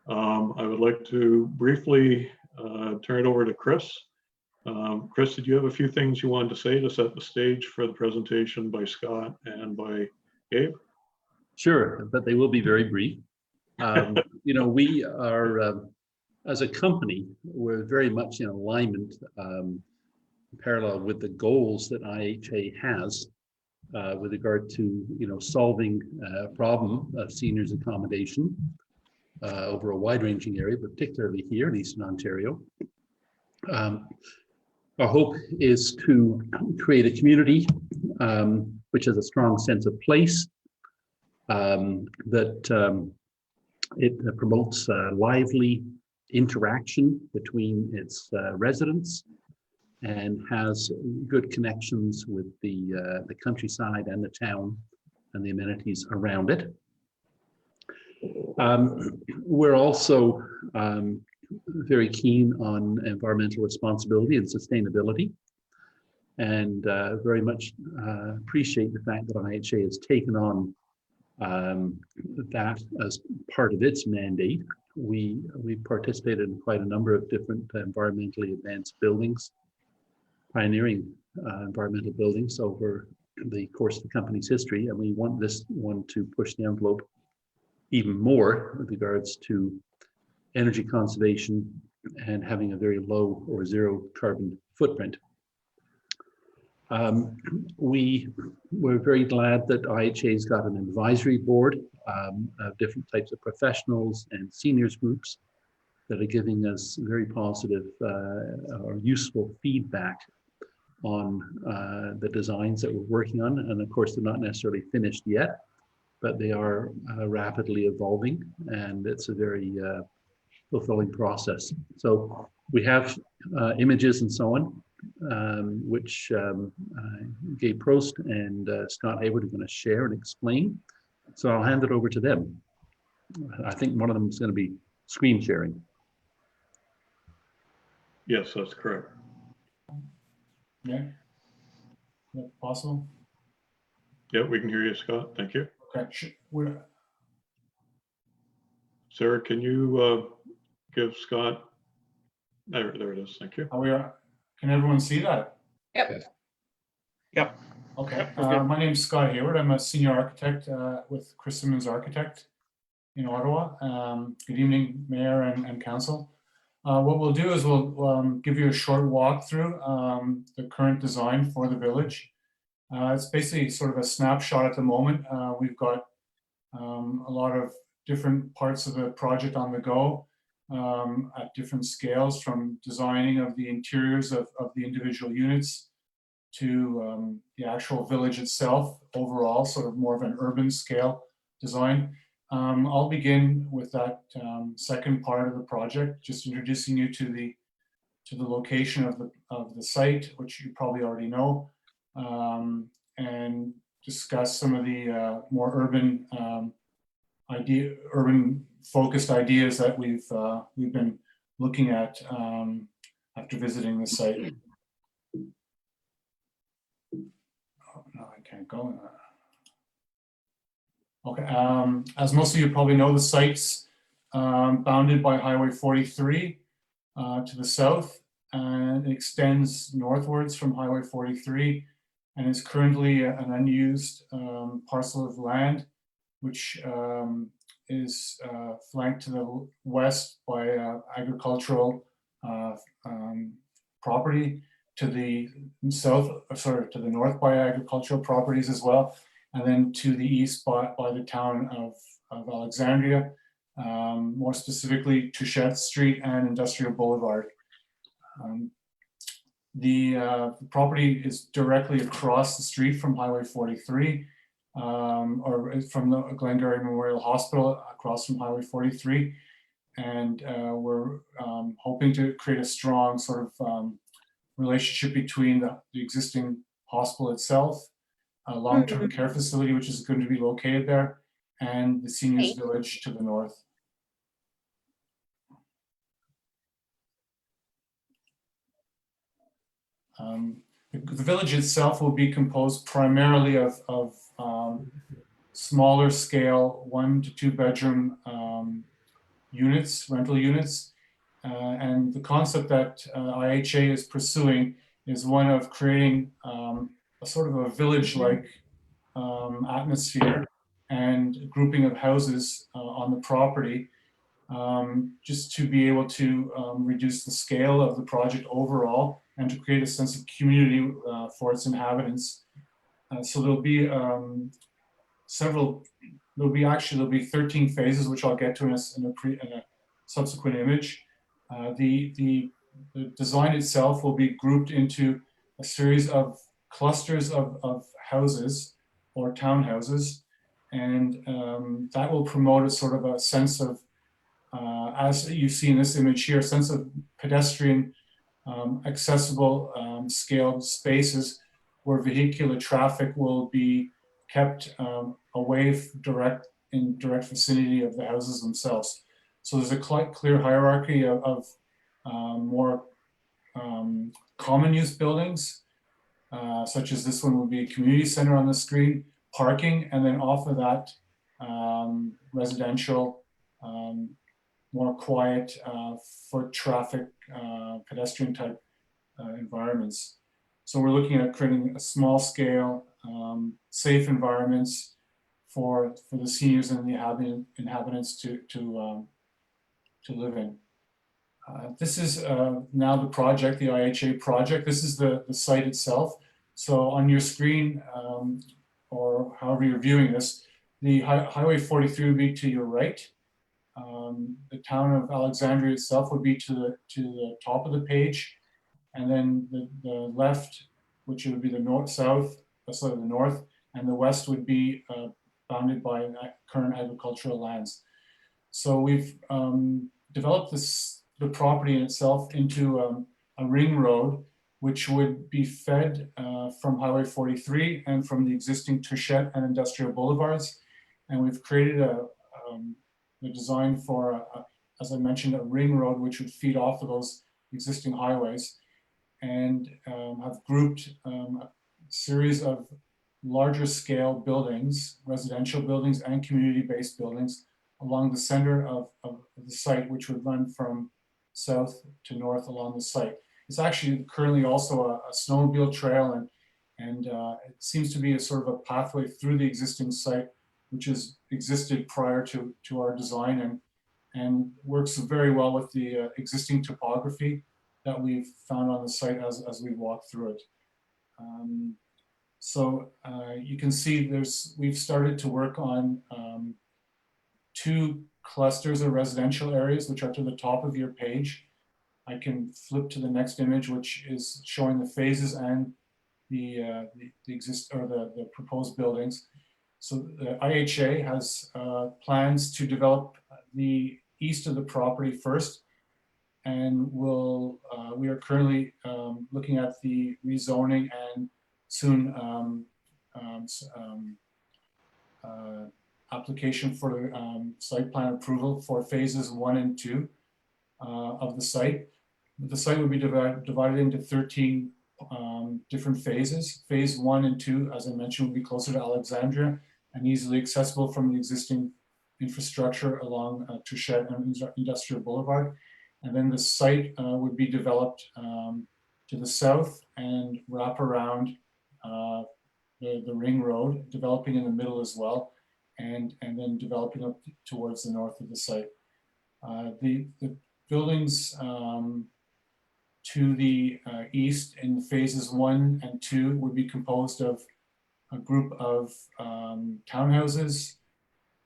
I would like to briefly turn it over to Chris. Chris, did you have a few things you wanted to say to set the stage for the presentation by Scott and by Gabe? Sure, but they will be very brief. You know, we are, as a company, we're very much in alignment, parallel with the goals that IHA has with regard to, you know, solving a problem of seniors accommodation over a wide-ranging area, particularly here in Eastern Ontario. Our hope is to create a community which has a strong sense of place, that it promotes lively interaction between its residents and has good connections with the countryside and the town and the amenities around it. We're also very keen on environmental responsibility and sustainability, and very much appreciate the fact that IHA has taken on that as part of its mandate. We participated in quite a number of different environmentally advanced buildings, pioneering environmental buildings over the course of the company's history, and we want this one to push the envelope even more with regards to energy conservation and having a very low or zero carbon footprint. We're very glad that IHA's got an advisory board of different types of professionals and seniors groups that are giving us very positive or useful feedback on the designs that we're working on. And of course, they're not necessarily finished yet, but they are rapidly evolving, and it's a very fulfilling process. So we have images and so on, which Gabe Prost and Scott Hayward are going to share and explain. So I'll hand it over to them. I think one of them is going to be screen sharing. Yes, that's correct. Okay. Is that possible? Yeah, we can hear you, Scott. Thank you. Okay. Sarah, can you give Scott? There it is. Thank you. Can everyone see that? Yep. Yep. Okay. Okay. My name is Scott Hayward. I'm a senior architect with Chris Simmons Architect in Ottawa. Good evening, Mayor and Council. What we'll do is we'll give you a short walkthrough the current design for the village. It's basically sort of a snapshot at the moment. We've got a lot of different parts of the project on the go at different scales, from designing of the interiors of the individual units to the actual village itself overall, sort of more of an urban scale design. I'll begin with that second part of the project, just introducing you to the location of the site, which you probably already know, and discuss some of the more urban urban focused ideas that we've been looking at after visiting the site. Oh, no, I can't go in that. Okay, as most of you probably know, the site's bounded by Highway 43 to the south, and it extends northwards from Highway 43, and is currently an unused parcel of land, which is flanked to the west by agricultural property, to the to the north by agricultural properties as well, and then to the east by the town of Alexandria, more specifically Touchette Street and Industrial Boulevard. The property is directly across the street from Highway 43, or from the Glengarry Memorial Hospital, across from Highway 43. And we're hoping to create a strong sort of relationship between the existing hospital itself, a long-term care facility, which is going to be located there, and the seniors village to the north. The village itself will be composed primarily of smaller scale 1 to 2 bedroom units, rental units. And the concept that IHA is pursuing is one of creating a sort of a village-like atmosphere and grouping of houses on the property, just to be able to reduce the scale of the project overall and to create a sense of community for its inhabitants. So there'll be there'll be 13 phases, which I'll get to in a subsequent image. The design itself will be grouped into a series of clusters of houses or townhouses, and that will promote a sort of a sense of, as you see in this image here, a sense of pedestrian accessible scaled spaces where vehicular traffic will be kept away in direct vicinity of the houses themselves. So there's a quite clear hierarchy of more common use buildings, such as this one will be a community center on the screen, parking, and then off of that, residential, more quiet foot traffic, pedestrian type environments. So we're looking at creating a small scale, safe environments for the seniors and the inhabitants to live in. This is now the project, the IHA project. This is the site itself. So on your screen, or however you're viewing this, the Highway 43 would be to your right. The town of Alexandria itself would be to the top of the page. And then the left, which would be the north-south, the north, and the west would be bounded by current agricultural lands. So we've developed the property in itself into a ring road, which would be fed from Highway 43 and from the existing Touchette and Industrial Boulevards. And we've created the design for, as I mentioned, a ring road, which would feed off of those existing highways, and have grouped a series of larger scale buildings, residential buildings and community-based buildings along the center of the site, which would run from south to north along the site. It's actually currently also a snowmobile trail, and it seems to be a sort of a pathway through the existing site, which has existed prior to our design, and works very well with the existing topography that we've found on the site as we walk through it. So you can see we've started to work on 2 clusters of residential areas, which are to the top of your page. I can flip to the next image, which is showing the phases and the proposed buildings. So the IHA has plans to develop the east of the property first, and we are currently looking at the rezoning and soon application for site plan approval for phases 1 and 2 of the site. The site would be divided into 13 different phases. Phase 1 and 2, as I mentioned, would be closer to Alexandria and easily accessible from the existing infrastructure along Touchette and Industrial Boulevard. And then the site would be developed to the south and wrap around the ring road, developing in the middle as well, and then developing up towards the north of the site. The buildings to the east in phases 1 and 2 would be composed of a group of townhouses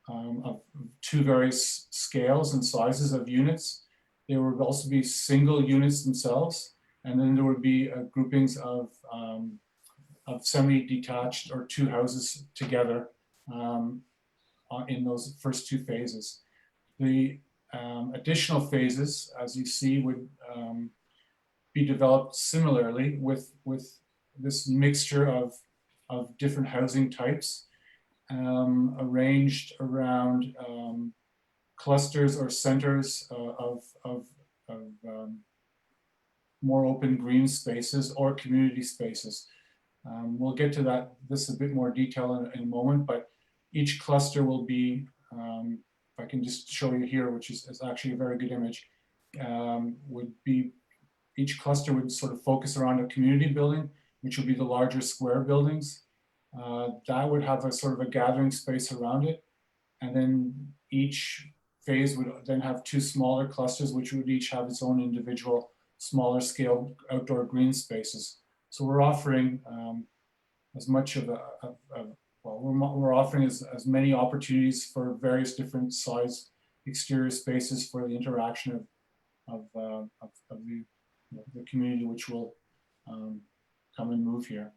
of 2 various scales and sizes of units. There would also be single units themselves, and then there would be groupings of semi-detached or 2 houses together in those first 2 phases. The additional phases, as you see, would be developed similarly with this mixture of different housing types arranged around clusters or centers of more open green spaces or community spaces. We'll get to this a bit more detail in a moment, but each cluster will be, if I can just show you here, which is actually a very good image, each cluster would sort of focus around a community building, which would be the larger square buildings. That would have a sort of a gathering space around it. And then each phase would then have 2 smaller clusters, which would each have its own individual smaller scale outdoor green spaces. So we're offering as much of we're offering as many opportunities for various different size exterior spaces for the interaction of the community which will come and move here.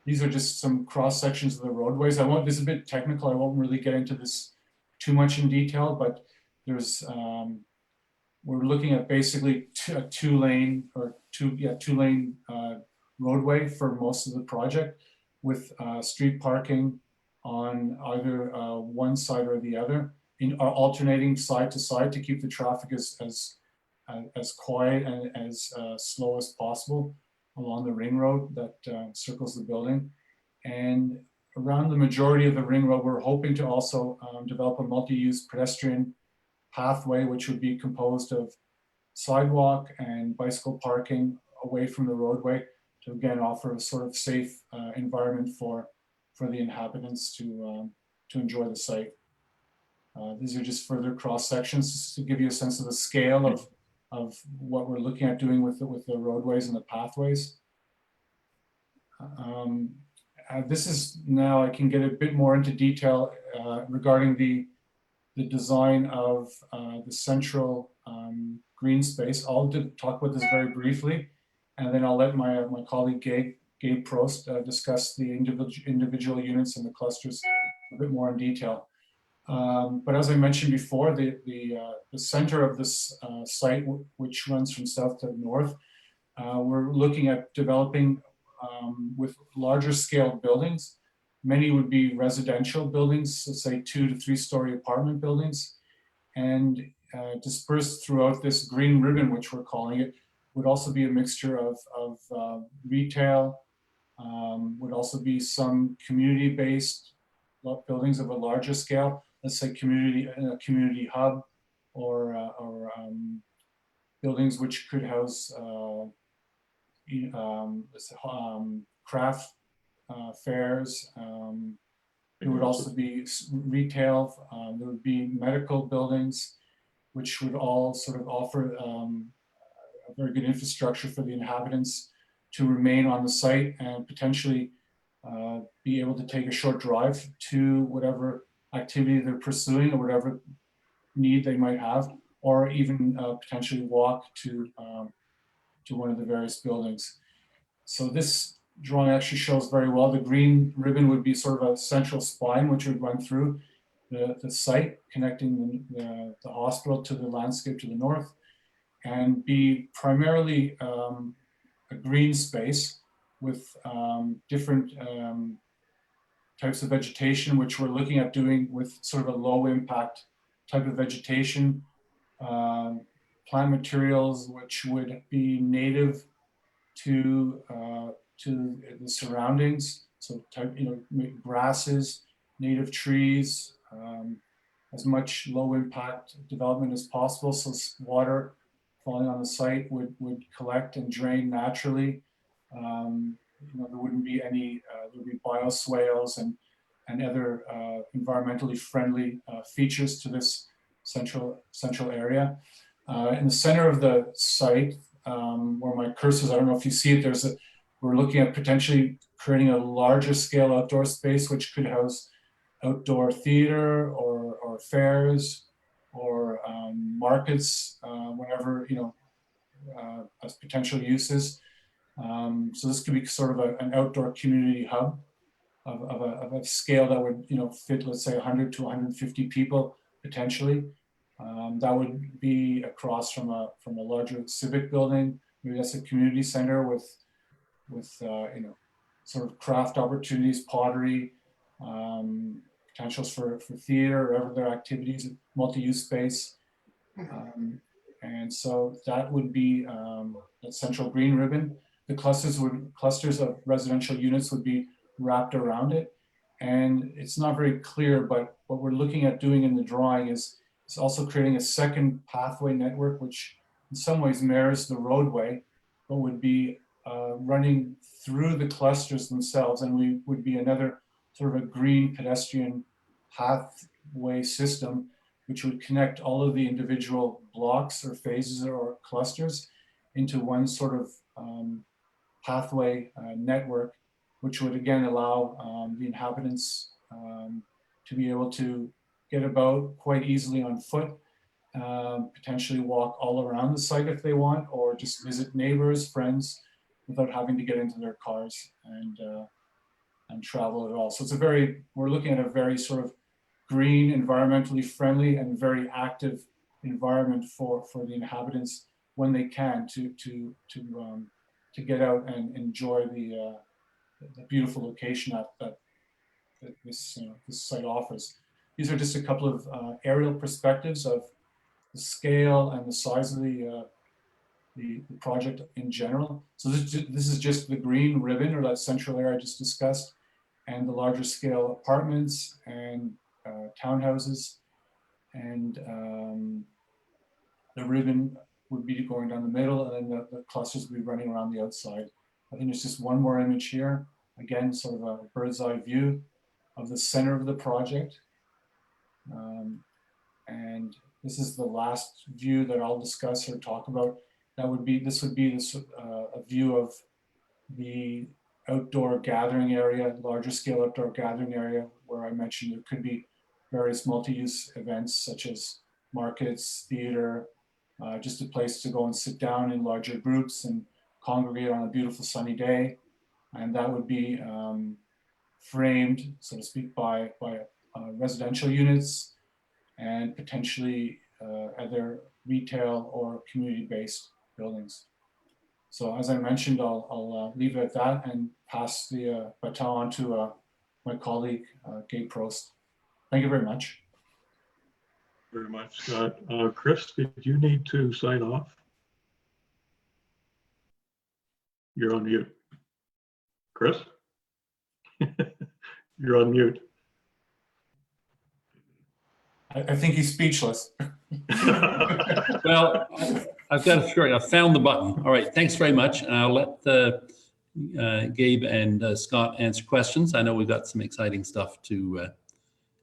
These are just some cross sections of the roadways. This is a bit technical. I won't really get into this too much in detail, but there's we're looking at basically a 2-lane roadway for most of the project, with street parking on either one side or the other, alternating side to side to keep the traffic as quiet and as slow as possible along the ring road that circles the building. And around the majority of the ring road, we're hoping to also develop a multi-use pedestrian pathway, which would be composed of sidewalk and bicycle parking away from the roadway to again offer a sort of safe environment for the inhabitants to enjoy the site. These are just further cross sections just to give you a sense of the scale of what we're looking at doing with the roadways and the pathways. This is now I can get a bit more into detail regarding the design of the central green space. I'll talk about this very briefly, and then I'll let my colleague Gabe Prost discuss the individual units and the clusters a bit more in detail. But as I mentioned before, the center of this site, which runs from south to north, we're looking at developing with larger scale buildings. Many would be residential buildings, so say 2 to 3-story apartment buildings. And dispersed throughout this green ribbon, which we're calling it, would also be a mixture of retail, would also be some community-based buildings of a larger scale, let's say community hub, or buildings which could house craft fairs, There would also be retail. There would be medical buildings, which would all sort of offer a very good infrastructure for the inhabitants to remain on the site and potentially be able to take a short drive to whatever activity they're pursuing or whatever need they might have, or even potentially walk to one of the various buildings. So this drawing actually shows very well. The green ribbon would be sort of a central spine which would run through the site, connecting the hospital to the landscape to the north, and be primarily a green space with different types of vegetation, which we're looking at doing with sort of a low impact type of vegetation, plant materials which would be native to the surroundings. So type, grasses, native trees, as much low impact development as possible. So water falling on the site would collect and drain naturally. There wouldn't be any, there'd be bioswales and other environmentally friendly features to this central area. In the center of the site, where my cursor is, I don't know if you see it, we're looking at potentially creating a larger scale outdoor space, which could house outdoor theater or fairs or markets, whenever, as potential uses. So this could be sort of an outdoor community hub of a scale that would, fit, let's say 100 to 150 people potentially. That would be across from a larger civic building. Maybe that's a community center with sort of craft opportunities, pottery, potentials for theater or other activities, multi-use space. And so that would be that central green ribbon. The clusters of residential units would be wrapped around it. And it's not very clear, but what we're looking at doing in the drawing is also creating a second pathway network, which in some ways mirrors the roadway, but would be running through the clusters themselves. And we would be another sort of a green pedestrian pathway system, which would connect all of the individual blocks or phases or clusters into one sort of pathway network, which would again allow the inhabitants to be able to get about quite easily on foot, potentially walk all around the site if they want, or just visit neighbors, friends, without having to get into their cars and travel at all. So we're looking at a very sort of green, environmentally friendly, and very active environment for the inhabitants when they can to get out and enjoy the beautiful location that this site offers. These are just a couple of aerial perspectives of the scale and the size of the project in general. So this is just the green ribbon, or that central area I just discussed, and the larger scale apartments and townhouses, and the ribbon would be going down the middle, and then the clusters would be running around the outside. I think there's just one more image here. Again, sort of a bird's eye view of the center of the project. And this is the last view that I'll discuss or talk about. This would be a view of the outdoor gathering area, larger scale outdoor gathering area, where I mentioned there could be various multi-use events such as markets, theater, just a place to go and sit down in larger groups and congregate on a beautiful sunny day. And that would be framed, so to speak, by residential units and potentially other retail or community-based buildings. So as I mentioned, I'll leave it at that and pass the baton on to my colleague, Gabe Prost. Thank you very much. Very much, Scott. Chris, did you need to sign off? You're on mute. Chris? You're on mute. I think he's speechless. Well, I've got it. I found the button. All right. Thanks very much. And I'll let Gabe and Scott answer questions. I know we've got some exciting stuff to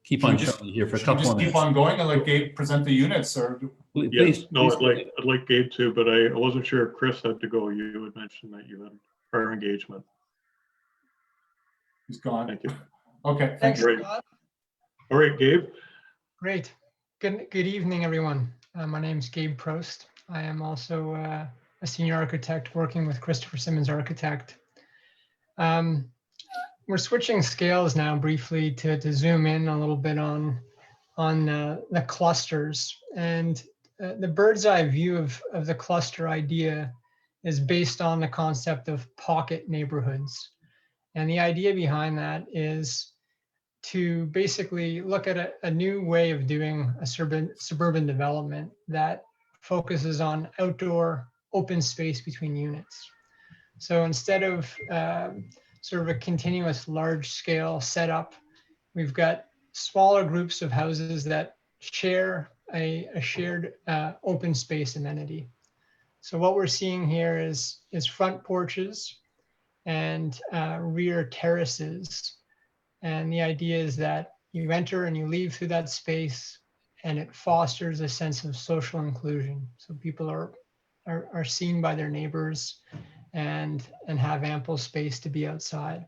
keep Should on we just- showing here for a Should we couple just of keep minutes. on going and let Gabe present the units, or? Yes, no, please. I'd like Gabe to, but I wasn't sure if Chris had to go. You had mentioned that you had prior engagement. He's gone. Thank you. Okay, Thanks, thanks. Scott. All right, Gabe. Great. Good evening, everyone. My name is Gabe Prost. I am also a senior architect working with Christopher Simmons Architect. We're switching scales now briefly to zoom in a little bit on the clusters. And the bird's eye view of the cluster idea is based on the concept of pocket neighborhoods. And the idea behind that is to basically look at a new way of doing a suburban development that focuses on outdoor open space between units. So instead of sort of a continuous large scale setup, we've got smaller groups of houses that share a shared open space amenity. So what we're seeing here is front porches and rear terraces. And the idea is that you enter and you leave through that space, and it fosters a sense of social inclusion. So people are seen by their neighbors and have ample space to be outside.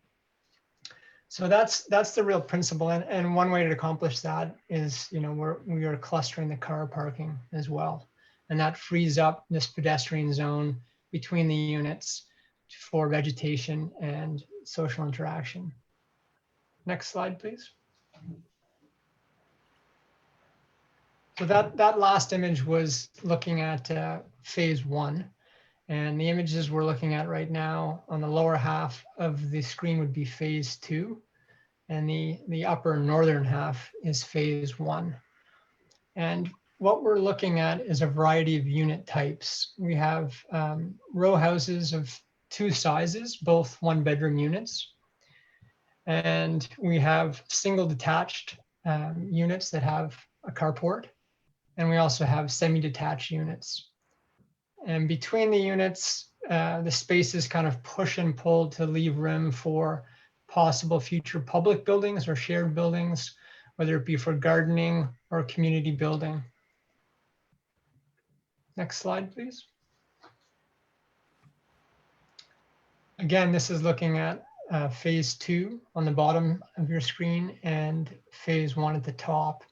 So that's the real principle. And one way to accomplish that is, we are clustering the car parking as well. And that frees up this pedestrian zone between the units for vegetation and social interaction. Next slide, please. So that last image was looking at phase 1. And the images we're looking at right now on the lower half of the screen would be phase 2. And the upper northern half is phase 1. And what we're looking at is a variety of unit types. We have row houses of 2 sizes, both 1-bedroom units. And we have single detached units that have a carport. And we also have semi-detached units. And between the units, the spaces kind of push and pull to leave room for possible future public buildings or shared buildings, whether it be for gardening or community building. Next slide, please. Again, this is looking at phase 2 on the bottom of your screen and phase 1 at the top.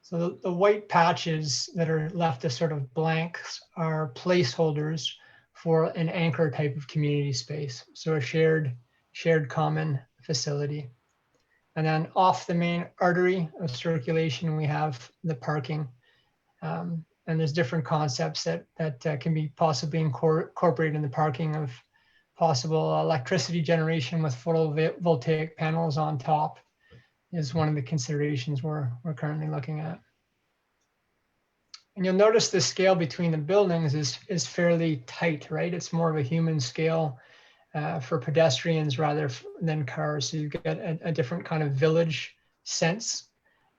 So the white patches that are left as sort of blanks are placeholders for an anchor type of community space. So a shared common facility. And then off the main artery of circulation, we have the parking. And there's different concepts that can be possibly incorporated in the parking of possible electricity generation with photovoltaic panels on top is one of the considerations we're currently looking at. And you'll notice the scale between the buildings is fairly tight, right? It's more of a human scale for pedestrians rather than cars. So you get a different kind of village sense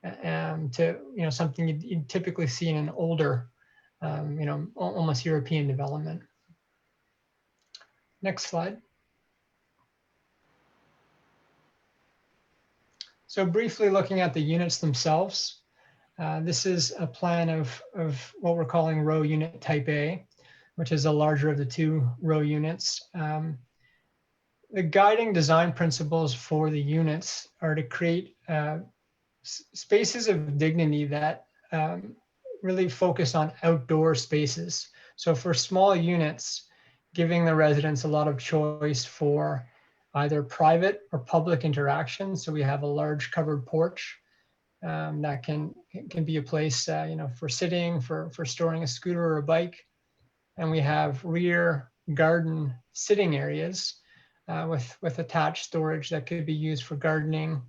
to something you'd typically see in an older, almost European development. Next slide. So briefly looking at the units themselves, this is a plan of what we're calling row unit type A, which is the larger of the 2 row units. The guiding design principles for the units are to create spaces of dignity that really focus on outdoor spaces. So for small units, giving the residents a lot of choice for either private or public interaction. So we have a large covered porch that can be a place, for sitting, for storing a scooter or a bike. And we have rear garden sitting areas with attached storage that could be used for gardening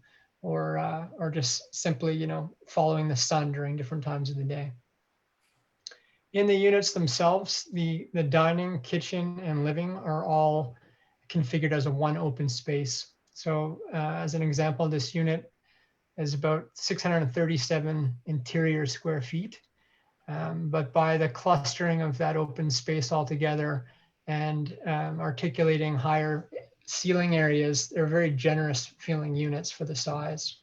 or just simply, following the sun during different times of the day. In the units themselves, the dining, kitchen, and living are all configured as a one open space. So as an example, this unit is about 637 interior square feet. But by the clustering of that open space altogether and articulating higher ceiling areas, they're very generous feeling units for the size.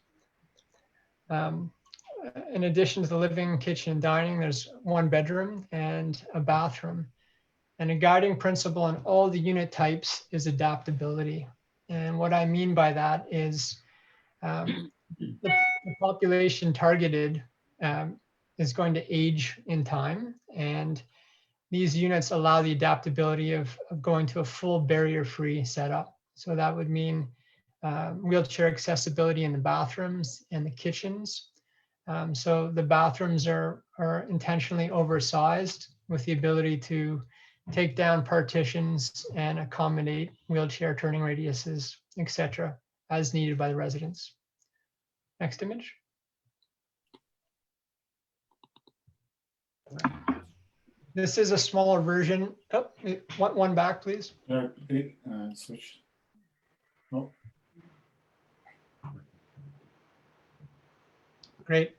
In addition to the living, kitchen, and dining, there's one bedroom and a bathroom. And a guiding principle in all the unit types is adaptability. And what I mean by that is the population targeted is going to age in time. And these units allow the adaptability of going to a full barrier-free setup. So that would mean wheelchair accessibility in the bathrooms and the kitchens. So the bathrooms are intentionally oversized with the ability to take down partitions and accommodate wheelchair turning radiuses, etc., as needed by the residents. Next image. This is a smaller version. Oh, one back, please. Switch. Oh. Great.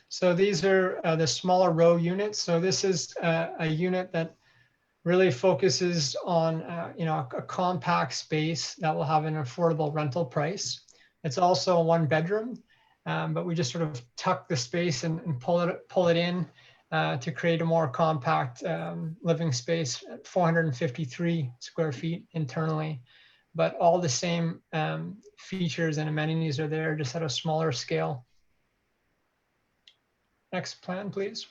So these are the smaller row units. So this is a unit that really focuses on a compact space that will have an affordable rental price. It's also a one bedroom, but we just sort of tuck the space and pull it in to create a more compact living space at 453 square feet internally. But all the same features and amenities are there, just at a smaller scale. Next plan, please.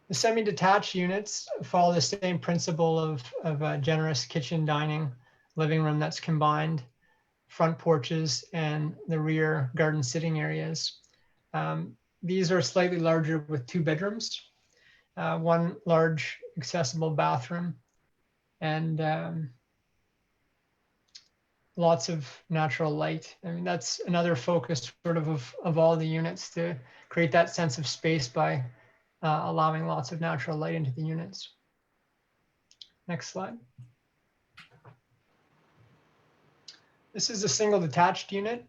The semi-detached units follow the same principle of a generous kitchen, dining, living room that's combined, front porches, and the rear garden sitting areas. These are slightly larger with two bedrooms, one large accessible bathroom, and lots of natural light. I mean, that's another focus sort of all the units, to create that sense of space by allowing lots of natural light into the units. Next slide. This is a single detached unit.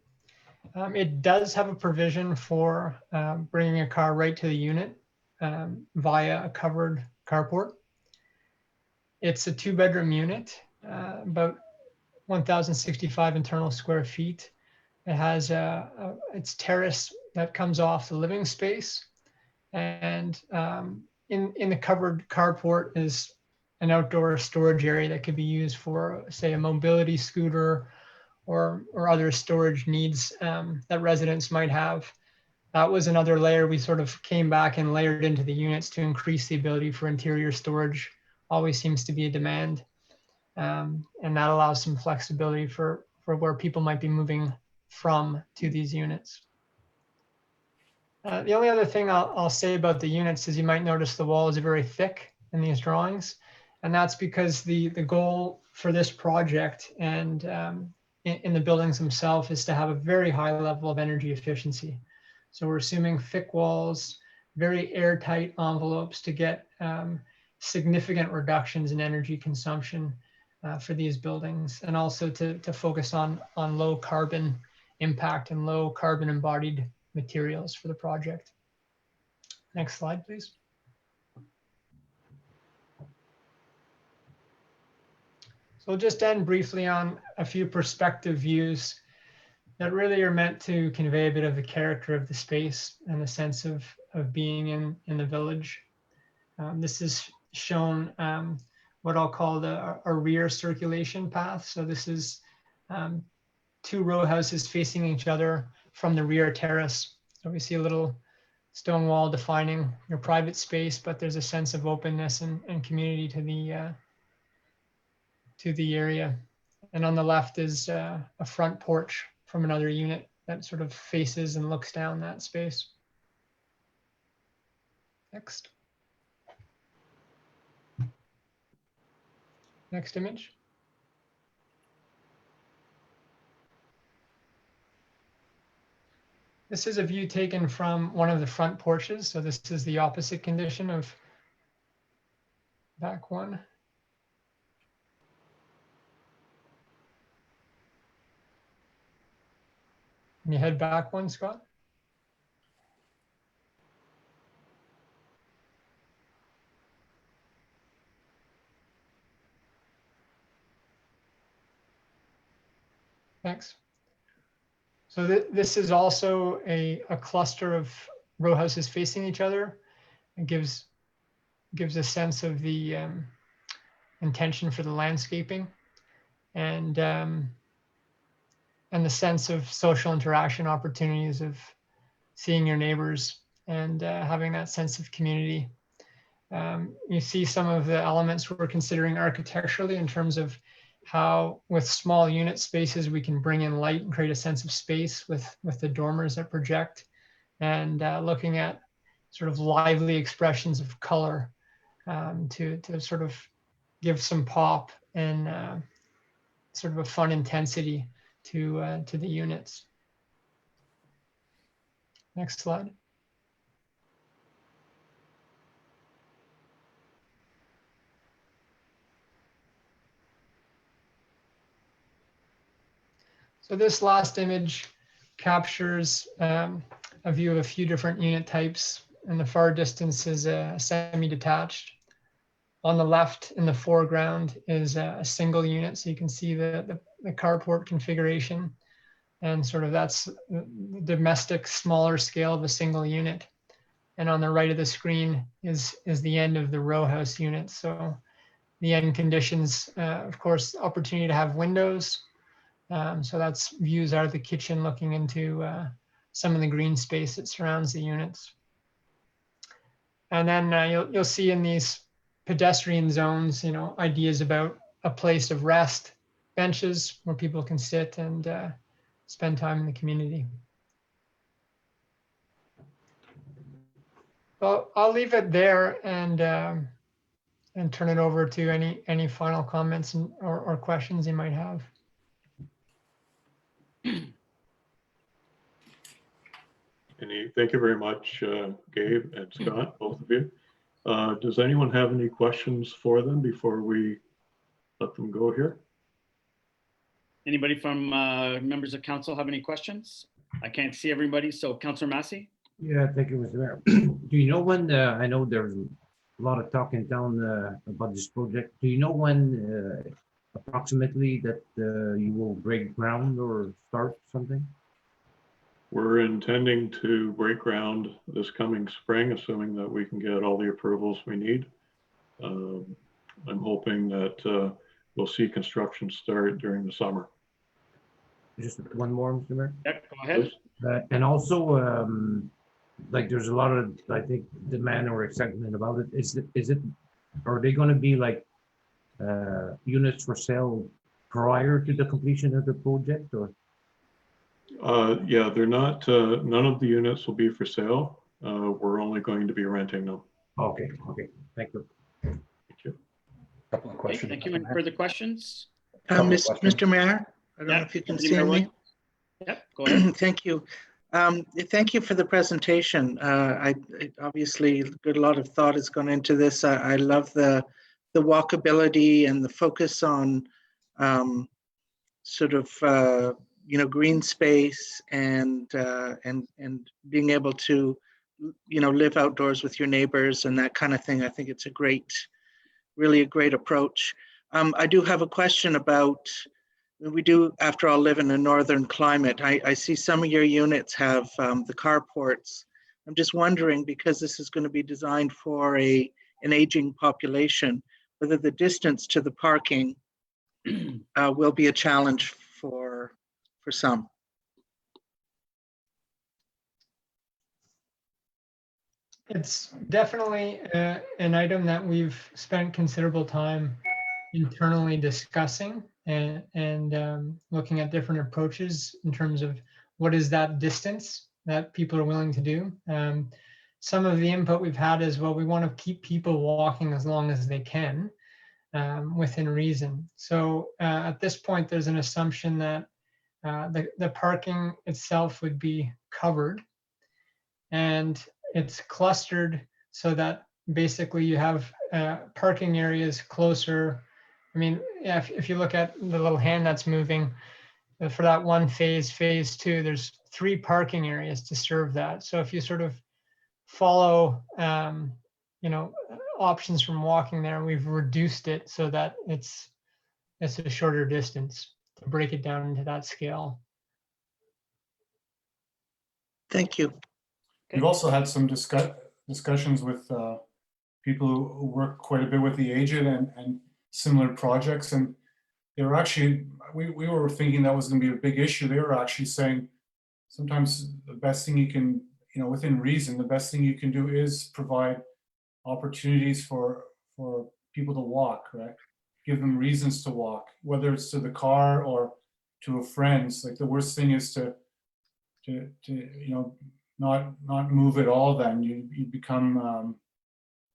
It does have a provision for bringing a car right to the unit via a covered carport. It's a two-bedroom unit, about 1,065 internal square feet. It has its terrace that comes off the living space, and in the covered carport is an outdoor storage area that could be used for, say, a mobility scooter or other storage needs that residents might have. That was another layer we sort of came back and layered into the units to increase the ability for interior storage. Always seems to be a demand. And that allows some flexibility for where people might be moving from to these units. The only other thing I'll say about the units is you might notice the walls are very thick in these drawings. And that's because the goal for this project and in the buildings themselves is to have a very high level of energy efficiency. So we're assuming thick walls, very airtight envelopes to get significant reductions in energy consumption for these buildings, and also to focus on low carbon impact and low carbon embodied materials for the project. Next slide, please. So we'll just end briefly on a few perspective views that really are meant to convey a bit of the character of the space and the sense of being in the village. This is shown what I'll call a rear circulation path. So this is two row houses facing each other from the rear terrace. So we see a little stone wall defining your private space, but there's a sense of openness and community to the area. And on the left is a front porch from another unit that sort of faces and looks down that space. Next. Next image. This is a view taken from one of the front porches. So this is the opposite condition of back one. Can you head back one, Scott? Thanks. So this is also a cluster of row houses facing each other. It gives a sense of the intention for the landscaping and the sense of social interaction opportunities of seeing your neighbors and having that sense of community. You see some of the elements we're considering architecturally in terms of how with small unit spaces we can bring in light and create a sense of space with the dormers that project, and looking at sort of lively expressions of color to sort of give some pop and sort of a fun intensity to the units. Next slide. So this last image captures a view of a few different unit types. In the far distance is a semi-detached. On the left in the foreground is a single unit. So you can see the carport configuration, and sort of that's the domestic smaller scale of a single unit. And on the right of the screen is the end of the row house unit. So the end conditions, of course, opportunity to have windows. So that's views out of the kitchen looking into some of the green space that surrounds the units. And then you'll see in these pedestrian zones, ideas about a place of rest, benches where people can sit and spend time in the community. Well, I'll leave it there and turn it over to any final comments or questions you might have. Thank you very much, Gabe and Scott, both of you. Does anyone have any questions for them before we let them go here? Anybody from members of council have any questions? I can't see everybody, so Councillor Massey? Yeah, thank you, Mr. Mayor. Do you know when, I know there's a lot of talk in town about this project. Do you know when approximately that you will break ground or start something? We're intending to break ground this coming spring, assuming that we can get all the approvals we need. I'm hoping that we'll see construction start during the summer. Just one more, Mr. Mayor? Yeah, go ahead. And also, like there's a lot of, I think, demand or excitement about it. Are they going to be like units for sale prior to the completion of the project, or? Yeah, they're not, none of the units will be for sale. We're only going to be renting them. Okay, thank you. Thank you. Couple of questions. Thank you. Any further questions? Mr. Mayor, I don't know if you can see me. Yep, go ahead. Thank you. Thank you for the presentation. Obviously a lot of thought has gone into this. I love the walkability and the focus on sort of green space and being able to live outdoors with your neighbors and that kind of thing. I think it's really a great approach. I do have a question about, we do, after all, live in a northern climate. I see some of your units have the carports. I'm just wondering, because this is going to be designed for an aging population, whether the distance to the parking will be a challenge for some. It's definitely an item that we've spent considerable time internally discussing and looking at different approaches in terms of what is that distance that people are willing to do. Some of the input we've had is, well, we want to keep people walking as long as they can within reason. So at this point, there's an assumption that the parking itself would be covered, and it's clustered so that basically you have parking areas closer. I mean, if you look at the little hand that's moving, for that one phase 2, there's 3 parking areas to serve that. So if you sort of follow, options from walking there, we've reduced it so that it's a shorter distance. break it down into that scale. Thank you. We've also had some discussions with people who work quite a bit with the aged and similar projects. And they were actually, we were thinking that was going to be a big issue. They were actually saying sometimes the best thing you can, within reason, the best thing you can do is provide opportunities for people to walk, right? Give them reasons to walk, whether it's to the car or to a friend's. Like the worst thing is to not move at all. Then you become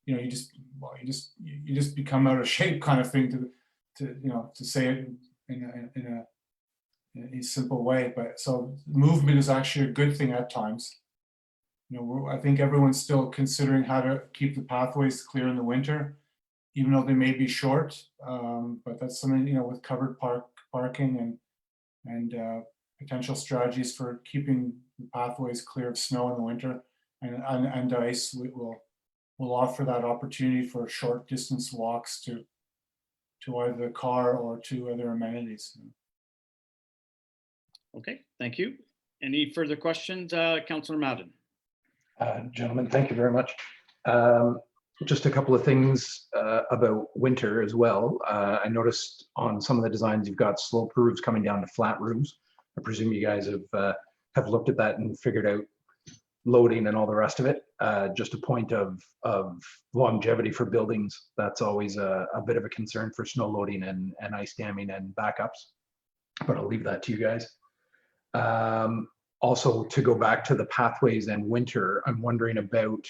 you just become out of shape, kind of thing, to say it in a simple way. But so movement is actually a good thing at times. I think everyone's still considering how to keep the pathways clear in the winter, even though they may be short. But that's something, with covered parking and potential strategies for keeping the pathways clear of snow in the winter and ice. We'll offer that opportunity for short distance walks to either the car or to other amenities. Okay, thank you. Any further questions, Councillor Madden? Gentlemen, thank you very much. Just a couple of things about winter as well. I noticed on some of the designs you've got sloped roofs coming down to flat roofs. I presume you guys have looked at that and figured out loading and all the rest of it. Just a point of longevity for buildings. That's always a bit of a concern for snow loading and ice damming and backups. But I'll leave that to you guys. Also, to go back to the pathways and winter, I'm wondering about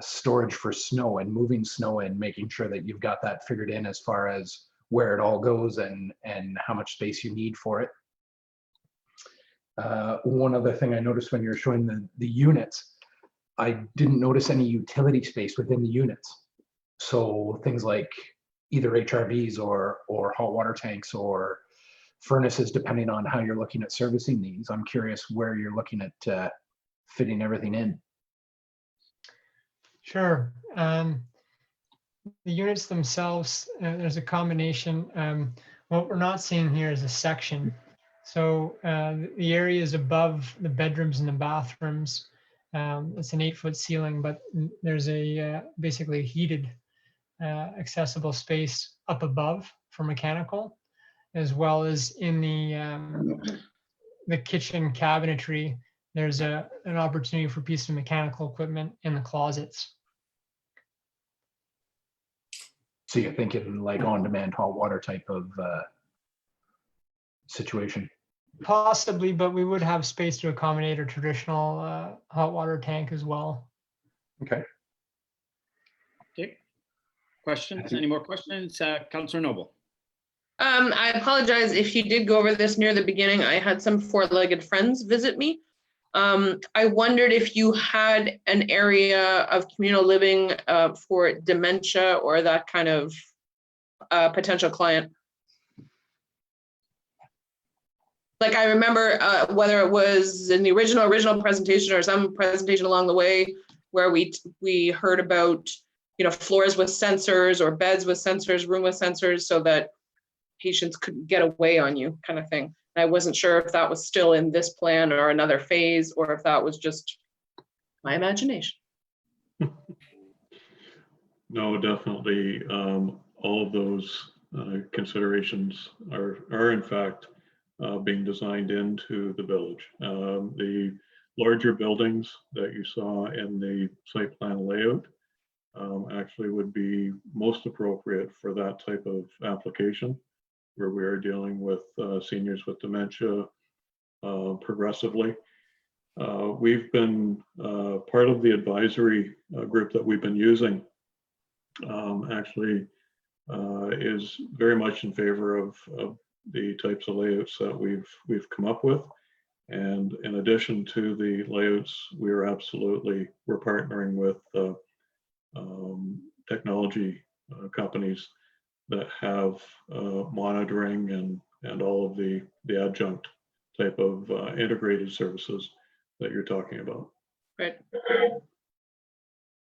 storage for snow and moving snow and making sure that you've got that figured in as far as where it all goes and how much space you need for it. One other thing I noticed when you were showing the units, I didn't notice any utility space within the units. So things like either HRVs or hot water tanks or furnaces, depending on how you're looking at servicing these. I'm curious where you're looking at fitting everything in. Sure. The units themselves, there's a combination. What we're not seeing here is a section. So the areas above the bedrooms and the bathrooms, it's an 8-foot ceiling, but there's basically a heated accessible space up above for mechanical, as well as in the kitchen cabinetry. There's an opportunity for piece of mechanical equipment in the closets. So you're thinking like on-demand hot water type of situation? Possibly, but we would have space to accommodate a traditional hot water tank as well. Okay. Okay. Questions? Any more questions? Councillor Noble. I apologize if you did go over this near the beginning. I had some four-legged friends visit me. I wondered if you had an area of communal living for dementia or that kind of potential client. Like I remember whether it was in the original presentation or some presentation along the way where we heard about, floors with sensors or beds with sensors, room with sensors, so that patients couldn't get away on you, kind of thing. And I wasn't sure if that was still in this plan or another phase, or if that was just my imagination. No, definitely. All of those considerations are in fact being designed into the village. The larger buildings that you saw in the site plan layout actually would be most appropriate for that type of application, where we are dealing with seniors with dementia progressively. We've been part of the advisory group that we've been using actually is very much in favor of the types of layouts that we've come up with. And in addition to the layouts, we're partnering with technology companies that have monitoring and all of the adjunct type of integrated services that you're talking about. Right.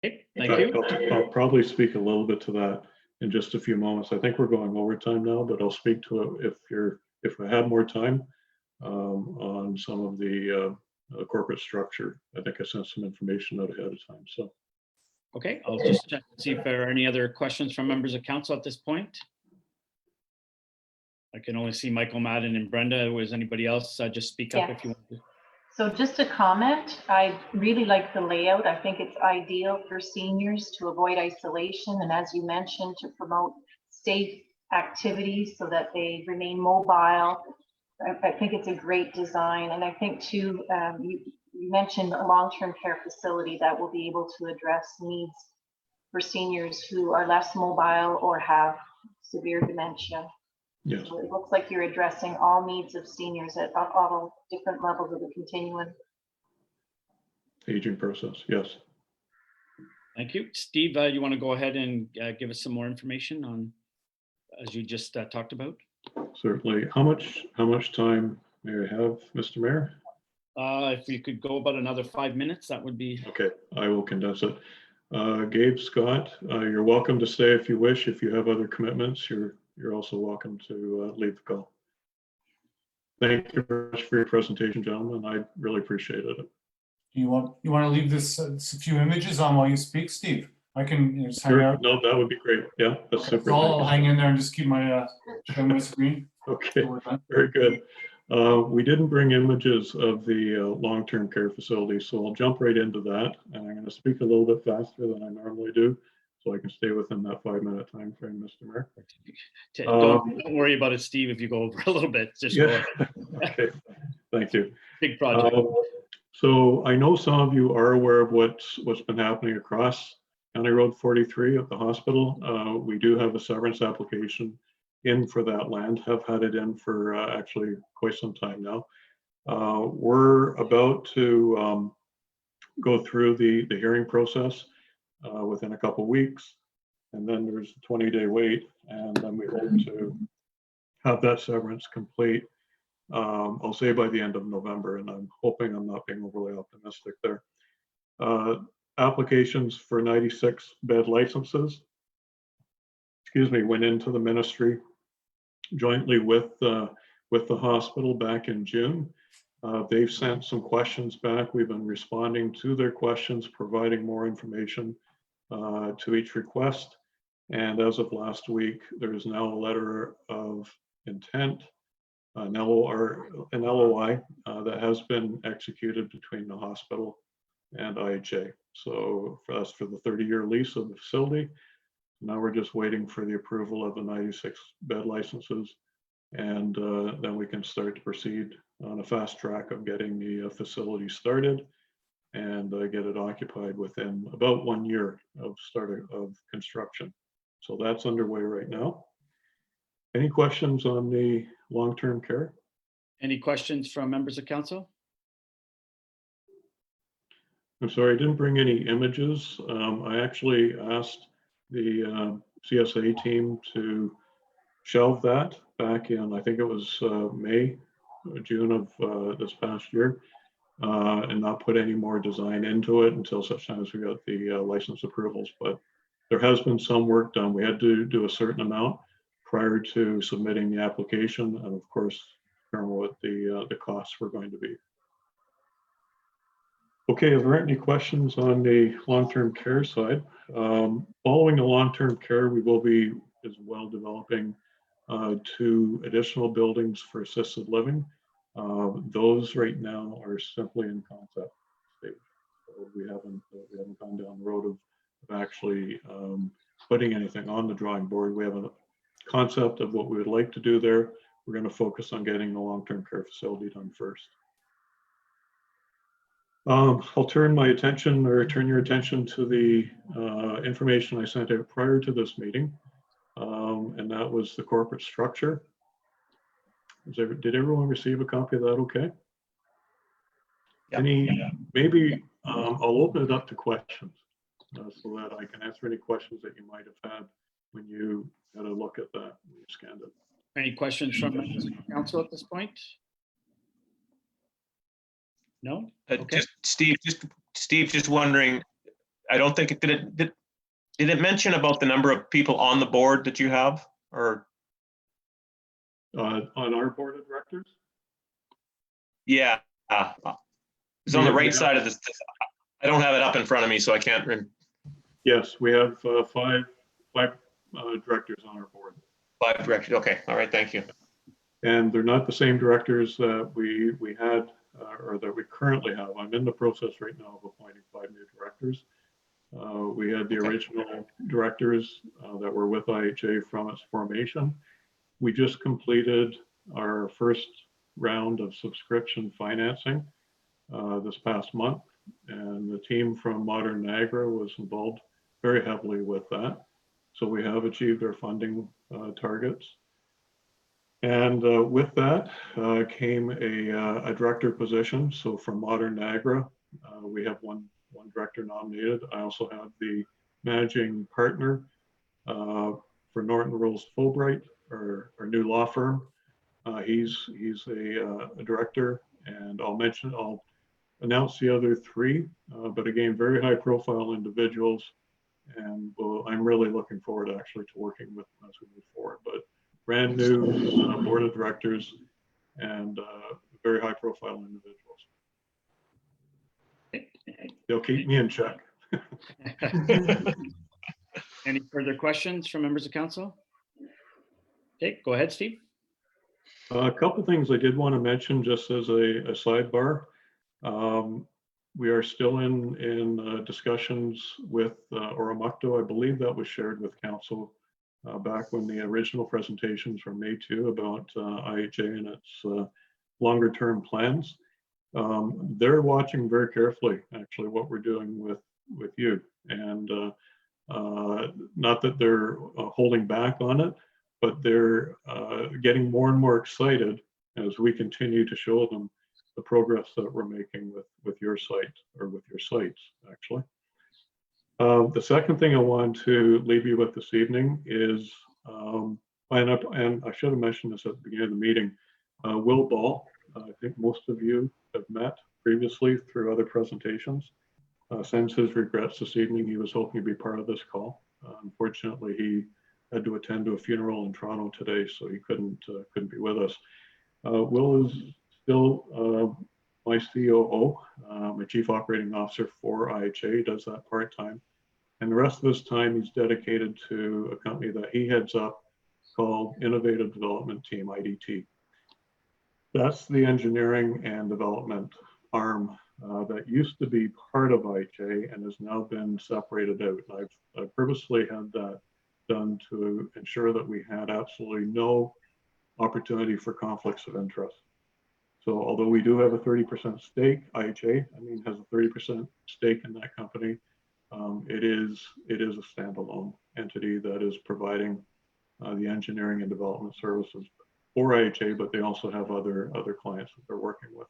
Okay, thank you. I'll probably speak a little bit to that in just a few moments. I think we're going overtime now, but I'll speak to it if I had more time on some of the corporate structure. I think I sent some information out ahead of time. So, Okay, I'll just check to see if there are any other questions from members of council at this point. I can only see Michael, Madden, and Brenda. Was anybody else? Just speak up if you want to. So just a comment, I really like the layout. I think it's ideal for seniors to avoid isolation and, as you mentioned, to promote safe activities so that they remain mobile. I think it's a great design. And I think too, you mentioned a long-term care facility that will be able to address needs for seniors who are less mobile or have severe dementia. yes, So it looks like you're addressing all needs of seniors at all different levels of the continuum. aging process. Yes. Thank you. Steve, you want to go ahead and give us some more information on, as you just talked about? Certainly. How much time may I have, Mr. Mayor? If we could go about another 5 minutes, that would be. Okay, I will condense it. Gabe, Scott, you're welcome to stay if you wish. If you have other commitments, you're also welcome to leave the call. Thank you very much for your presentation, gentlemen. I really appreciated it. You want to leave this a few images on while you speak, Steve? I can just hang Sure. out. No, that would be great. Yeah, that's super. So Thank I'll you. hang in there and just keep my share my screen. Okay, very good. We didn't bring images of the long-term care facility, so I'll jump right into that. And I'm going to speak a little bit faster than I normally do, so I can stay within that 5-minute time frame, Mr. Mayor. Don't worry about it, Steve, if you go over a little bit. Just go Yeah. ahead. Okay, thank you. Big project. So I know some of you are aware of what's been happening across County Road 43 at the hospital. We do have a severance application in for that land, have had it in for actually quite some time now. We're about to go through the hearing process within a couple weeks, and then there's a 20-day wait, and then we hope to have that severance complete, I'll say by the end of November, and I'm hoping I'm not being overly optimistic there. Applications for 96 bed licenses, went into the ministry jointly with the hospital back in June. They've sent some questions back. We've been responding to their questions, providing more information to each request. And as of last week, there is now a letter of intent, an LOI that has been executed between the hospital and IHA. So that's for the 30-year lease of the facility. Now we're just waiting for the approval of the 96 bed licenses, and then we can start to proceed on a fast track of getting the facility started and get it occupied within about 1 year of start of construction. So that's underway right now. Any questions on the long-term care? Any questions from members of council? I'm sorry, I didn't bring any images. I actually asked the CSA team to shelve that back in, I think it was May, June of this past year, and not put any more design into it until such time as we got the license approvals. But there has been some work done. We had to do a certain amount prior to submitting the application, and of course, determine what the costs were going to be. Okay, are there any questions on the long-term care side? Following the long-term care, we will be as well developing 2 additional buildings for assisted living. Those right now are simply in concept stage. So we haven't gone down the road of actually putting anything on the drawing board. We have a concept of what we would like to do there. We're going to focus on getting the long-term care facility done first. I'll turn your attention to the information I sent out prior to this meeting, and that was the corporate structure. Did everyone receive a copy of that okay? Yeah. Maybe I'll open it up to questions so that I can answer any questions that you might have had when you had a look at that when you scanned it. Any questions from members of council at this point? No? Okay. Steve, just wondering, I don't think did it mention about the number of people on the board that you have, or? On our board of directors? Yeah. It's on the right side of this. I don't have it up in front of me, so I can't. Yes, we have five directors on our board. 5 directors. Okay. All right. Thank you. And they're not the same directors that we had or that we currently have. I'm in the process right now of appointing 5 new directors. We had the original directors that were with IHA from its formation. We just completed our first round of subscription financing this past month, and the team from Modern Niagara was involved very heavily with that. So we have achieved our funding targets. And with that came a director position. So from Modern Niagara, we have one director nominated. I also have the managing partner for Norton Rose Fulbright, our new law firm. He's a director, and I'll announce the other 3, but again, very high profile individuals. And I'm really looking forward actually to working with them as we move forward. But brand new board of directors and very high profile individuals. They'll keep me in check. Any further questions from members of council? Okay, go ahead, Steve. A couple of things I did want to mention just as a sidebar. We are still in discussions with Oromocto. I believe that was shared with council back when the original presentations were made to about IHA and its longer term plans. They're watching very carefully actually what we're doing with you, and not that they're holding back on it, but they're getting more and more excited as we continue to show them the progress that we're making with your site, or with your sites, actually. The second thing I want to leave you with this evening is, and I should have mentioned this at the beginning of the meeting, Will Ball, I think most of you have met previously through other presentations, sends his regrets this evening. He was hoping to be part of this call. Unfortunately, he had to attend to a funeral in Toronto today, so he couldn't be with us. Will is still my COO, my chief operating officer for IHA. He does that part-time. And the rest of his time he's dedicated to a company that he heads up called Innovative Development Team, IDT. That's the engineering and development arm that used to be part of IHA and has now been separated out. And I've purposely had that done to ensure that we had absolutely no opportunity for conflicts of interest. So although we do have a 30% stake, IHA, has a 30% stake in that company, it is a standalone entity that is providing the engineering and development services for IHA, but they also have other clients that they're working with.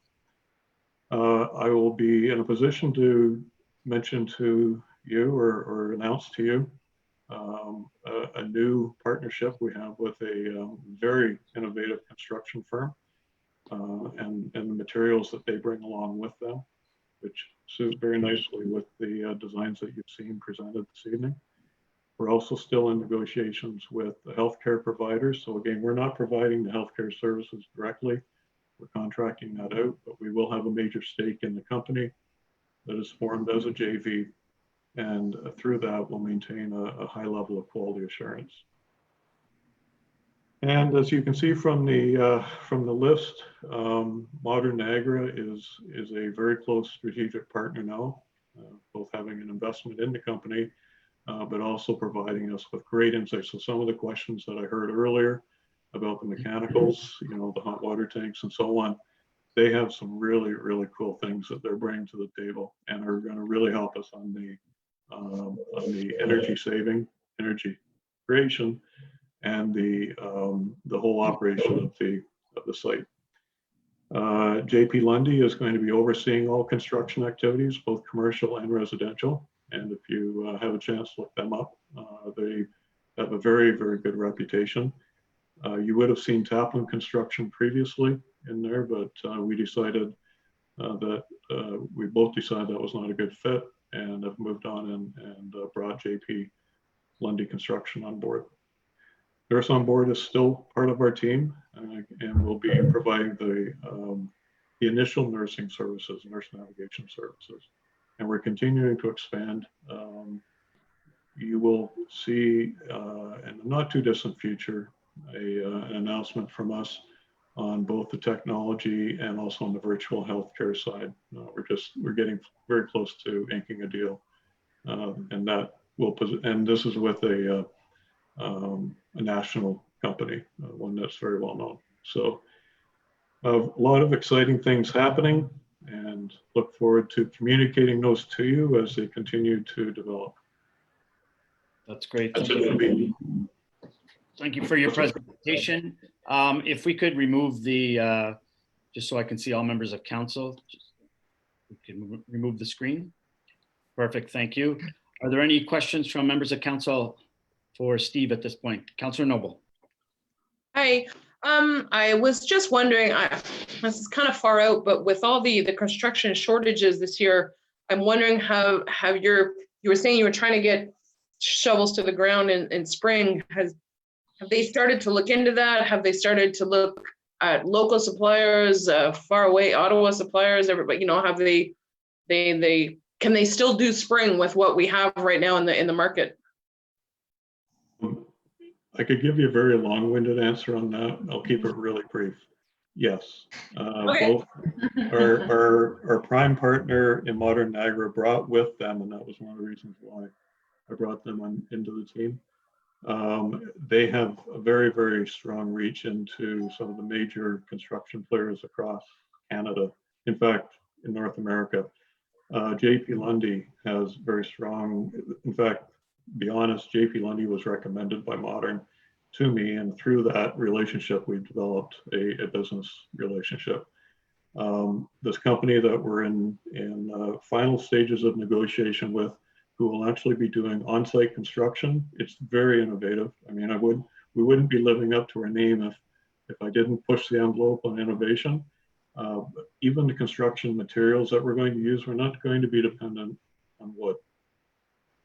I will be in a position to mention to you or announce to you a new partnership we have with a very innovative construction firm. And the materials that they bring along with them, which suit very nicely with the designs that you've seen presented this evening. We're also still in negotiations with the healthcare providers. So again, we're not providing the healthcare services directly. We're contracting that out, but we will have a major stake in the company that is formed as a JV. And through that, we'll maintain a high level of quality assurance. And as you can see from the list, Modern Niagara is a very close strategic partner now, both having an investment in the company, but also providing us with great insights. So some of the questions that I heard earlier about the mechanicals, the hot water tanks and so on, they have some really, really cool things that they're bringing to the table and are going to really help us on the energy saving, energy creation, and the whole operation of the site. JP Lundy is going to be overseeing all construction activities, both commercial and residential. And if you have a chance to look them up, they have a very, very good reputation. You would have seen Taplin Construction previously in there, but we decided we both decided that was not a good fit and have moved on and brought JP Lundy Construction on board. Nurse on Board is still part of our team, and will be providing the initial nursing services, nurse navigation services. And we're continuing to expand. You will see in the not too distant future an announcement from us on both the technology and also on the virtual healthcare side. We're getting very close to inking a deal, and that will, and this is with a national company, one that's very well known. So a lot of exciting things happening, and look forward to communicating those to you as they continue to develop. That's great. That's Thank it for me. Thank you for your presentation. If we could remove the, just so I can see all members of council, we can remove the screen. Perfect, thank you. Are there any questions from members of council for Steve at this point? Councillor Noble. Hi, I was just wondering, this is kind of far out, but with all the construction shortages this year, I'm wondering how you were saying you were trying to get shovels to the ground in spring. Have they started to look into that? Have they started to look at local suppliers, far away Ottawa suppliers? Everybody, you know, have they can they still do spring with what we have right now in the market? I could give you a very long-winded answer on that. I'll keep it really brief. Yes, Okay. Both our prime partner in Modern Niagara brought with them, and that was one of the reasons why I brought them into the team. They have a very, very strong reach into some of the major construction players across Canada. In fact, in North America, JP Lundy has very strong, in fact, to be honest, JP Lundy was recommended by Modern to me, and through that relationship, we've developed a business relationship. This company that we're in final stages of negotiation with, who will actually be doing on-site construction. It's very innovative. I mean, we wouldn't be living up to our name if I didn't push the envelope on innovation. Even the construction materials that we're going to use, we're not going to be dependent on wood.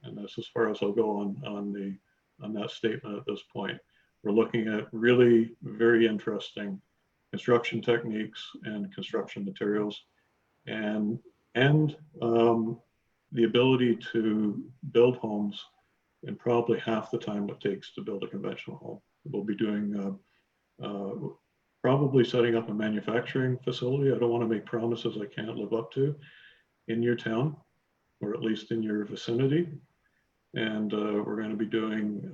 And that's as far as I'll go on that statement at this point. We're looking at really very interesting construction techniques and construction materials, and the ability to build homes in probably half the time it takes to build a conventional home. We'll be doing probably setting up a manufacturing facility. I don't want to make promises I can't live up to in your town, or at least in your vicinity. And we're going to be doing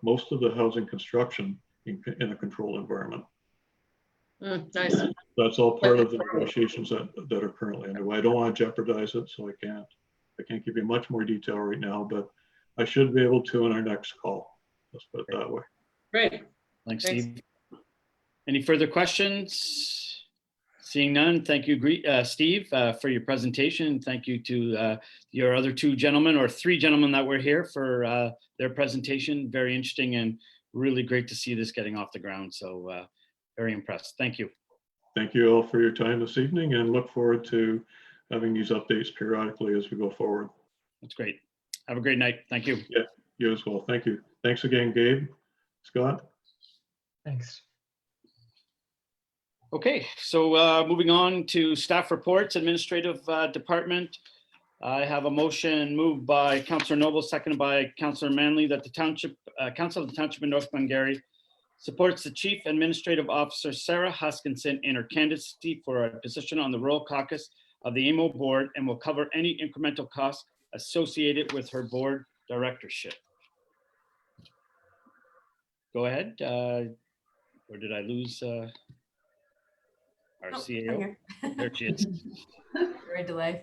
most of the housing construction in a controlled environment. Nice. That's all part of the negotiations that are currently underway. I don't want to jeopardize it, so I can't give you much more detail right now, but I should be able to in our next call. Let's put it that way. Great. Thanks, Steve. Any further questions? Seeing none, thank you, Steve, for your presentation. Thank you to your other two gentlemen, or three gentlemen that were here, for their presentation. Very interesting and really great to see this getting off the ground. So very impressed. Thank you. Thank you all for your time this evening, and look forward to having these updates periodically as we go forward. That's great. Have a great night. Thank you. Yeah, you as well. Thank you. Thanks again, Gabe. Scott? Thanks. Okay, so moving on to staff reports, administrative department. I have a motion moved by Councillor Noble, seconded by Councillor Manley, that the Township Council of the Township of North Glengarry supports the Chief Administrative Officer Sarah Huskinson in her candidacy for a position on the Rural Caucus of the AMO Board, and will cover any incremental costs associated with her board directorship. Go ahead. Or did I lose our CAO? There she is. Very delay.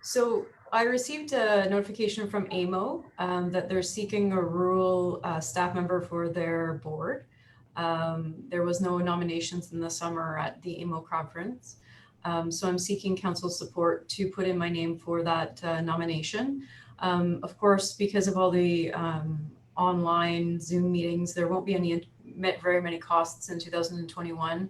So I received a notification from AMO that they're seeking a rural staff member for their board. There was no nominations in the summer at the AMO conference. So I'm seeking council support to put in my name for that nomination. Of course, because of all the online Zoom meetings, there won't be very many costs in 2021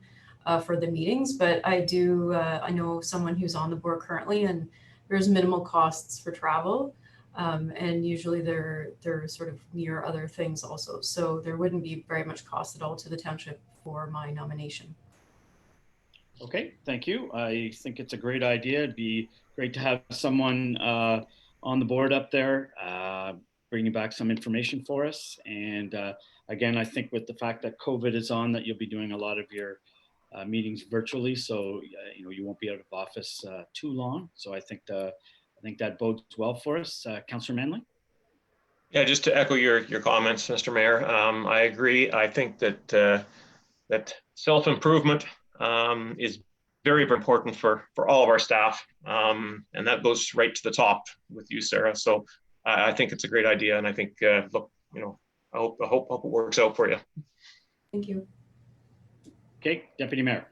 for the meetings, but I know someone who's on the board currently, and there's minimal costs for travel. And usually they're sort of near other things also. So there wouldn't be very much cost at all to the township for my nomination. Okay, thank you. I think it's a great idea. It'd be great to have someone on the board up there bringing back some information for us. And again, I think with the fact that COVID is on, that you'll be doing a lot of your meetings virtually, so you won't be out of office too long. So I think that bodes well for us. Councillor Manley. Yeah, just to echo your comments, Mr. Mayor, I agree. I think that that self-improvement is very, very important for all of our staff, and that goes right to the top with you, Sarah. So I think it's a great idea, and I think look, I hope it works out for you. Thank you. Okay, Deputy Mayor.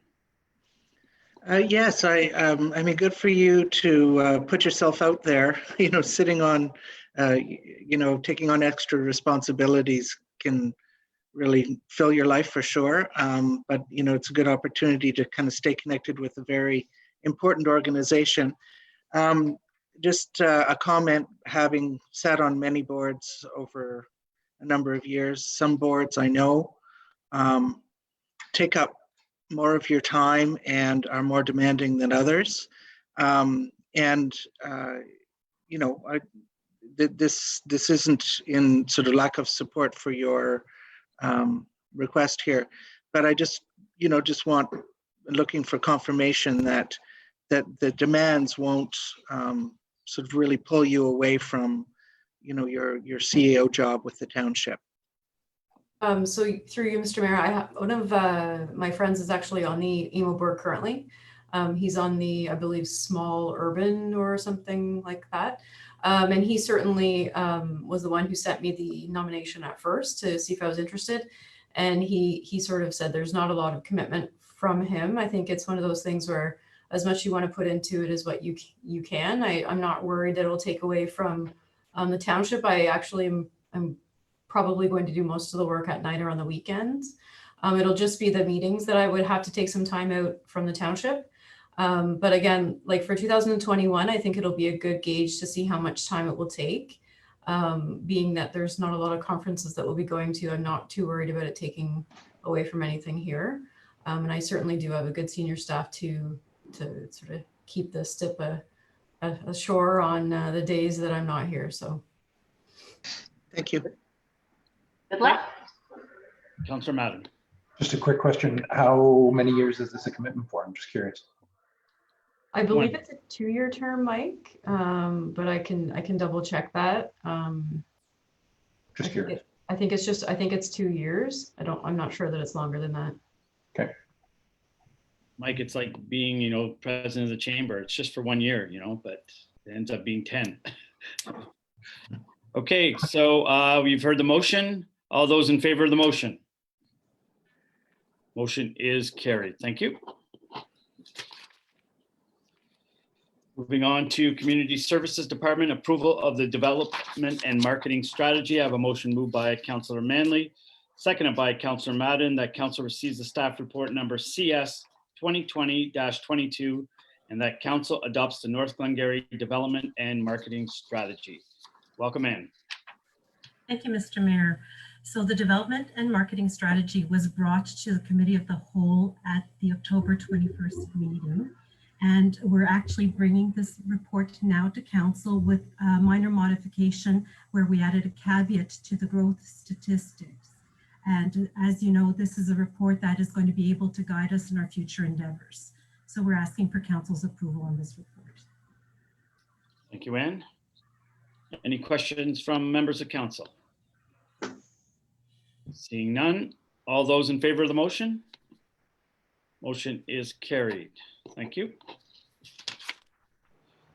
Yes, I mean, good for you to put yourself out there. Sitting on, taking on extra responsibilities can really fill your life for sure. But it's a good opportunity to kind of stay connected with a very important organization. Just a comment, having sat on many boards over a number of years, some boards I know take up more of your time and are more demanding than others. This isn't in sort of lack of support for your request here, but I just want, looking for confirmation that the demands won't sort of really pull you away from your CEO job with the township. So through you, Mr. Mayor, I have one of my friends is actually on the EMO board currently. He's on the, I believe, small urban or something like that. And he certainly was the one who sent me the nomination at first to see if I was interested. And he sort of said there's not a lot of commitment from him. I think it's one of those things where as much you want to put into it as what you can. I'm not worried that it'll take away from the township. I actually am probably going to do most of the work at night or on the weekends. It'll just be the meetings that I would have to take some time out from the township. But again, like for 2021, I think it'll be a good gauge to see how much time it will take. Being that there's not a lot of conferences that we'll be going to, I'm not too worried about it taking away from anything here. And I certainly do have a good senior staff to sort of keep the STIP ashore on the days that I'm not here. So thank you. Good luck. Councillor Madden. Just a quick question. How many years is this a commitment for? I'm just curious. I believe it's a 2-year term, Mike, but I can double check that. Just curious. I think it's 2 years. I'm not sure that it's longer than that. Okay. Mike, it's like being, president of the chamber. It's just for 1 year, but it ends up being 10. Okay, so we've heard the motion. All those in favor of the motion? Motion is carried. Thank you. Moving on to Community Services Department, approval of the development and marketing strategy. I have a motion moved by Councillor Manley, seconded by Councillor Madden, that council receives the staff report number CS 2020-22 and that council adopts the North Glengarry development and marketing strategy. Welcome in. Thank you, Mr. Mayor. So the development and marketing strategy was brought to the Committee of the Whole at the October 21st meeting. And we're actually bringing this report now to council with a minor modification where we added a caveat to the growth statistics. And as you know, this is a report that is going to be able to guide us in our future endeavors. So we're asking for council's approval on this report. Thank you, Anne. Any questions from members of council? Seeing none, all those in favor of the motion? Motion is carried. Thank you.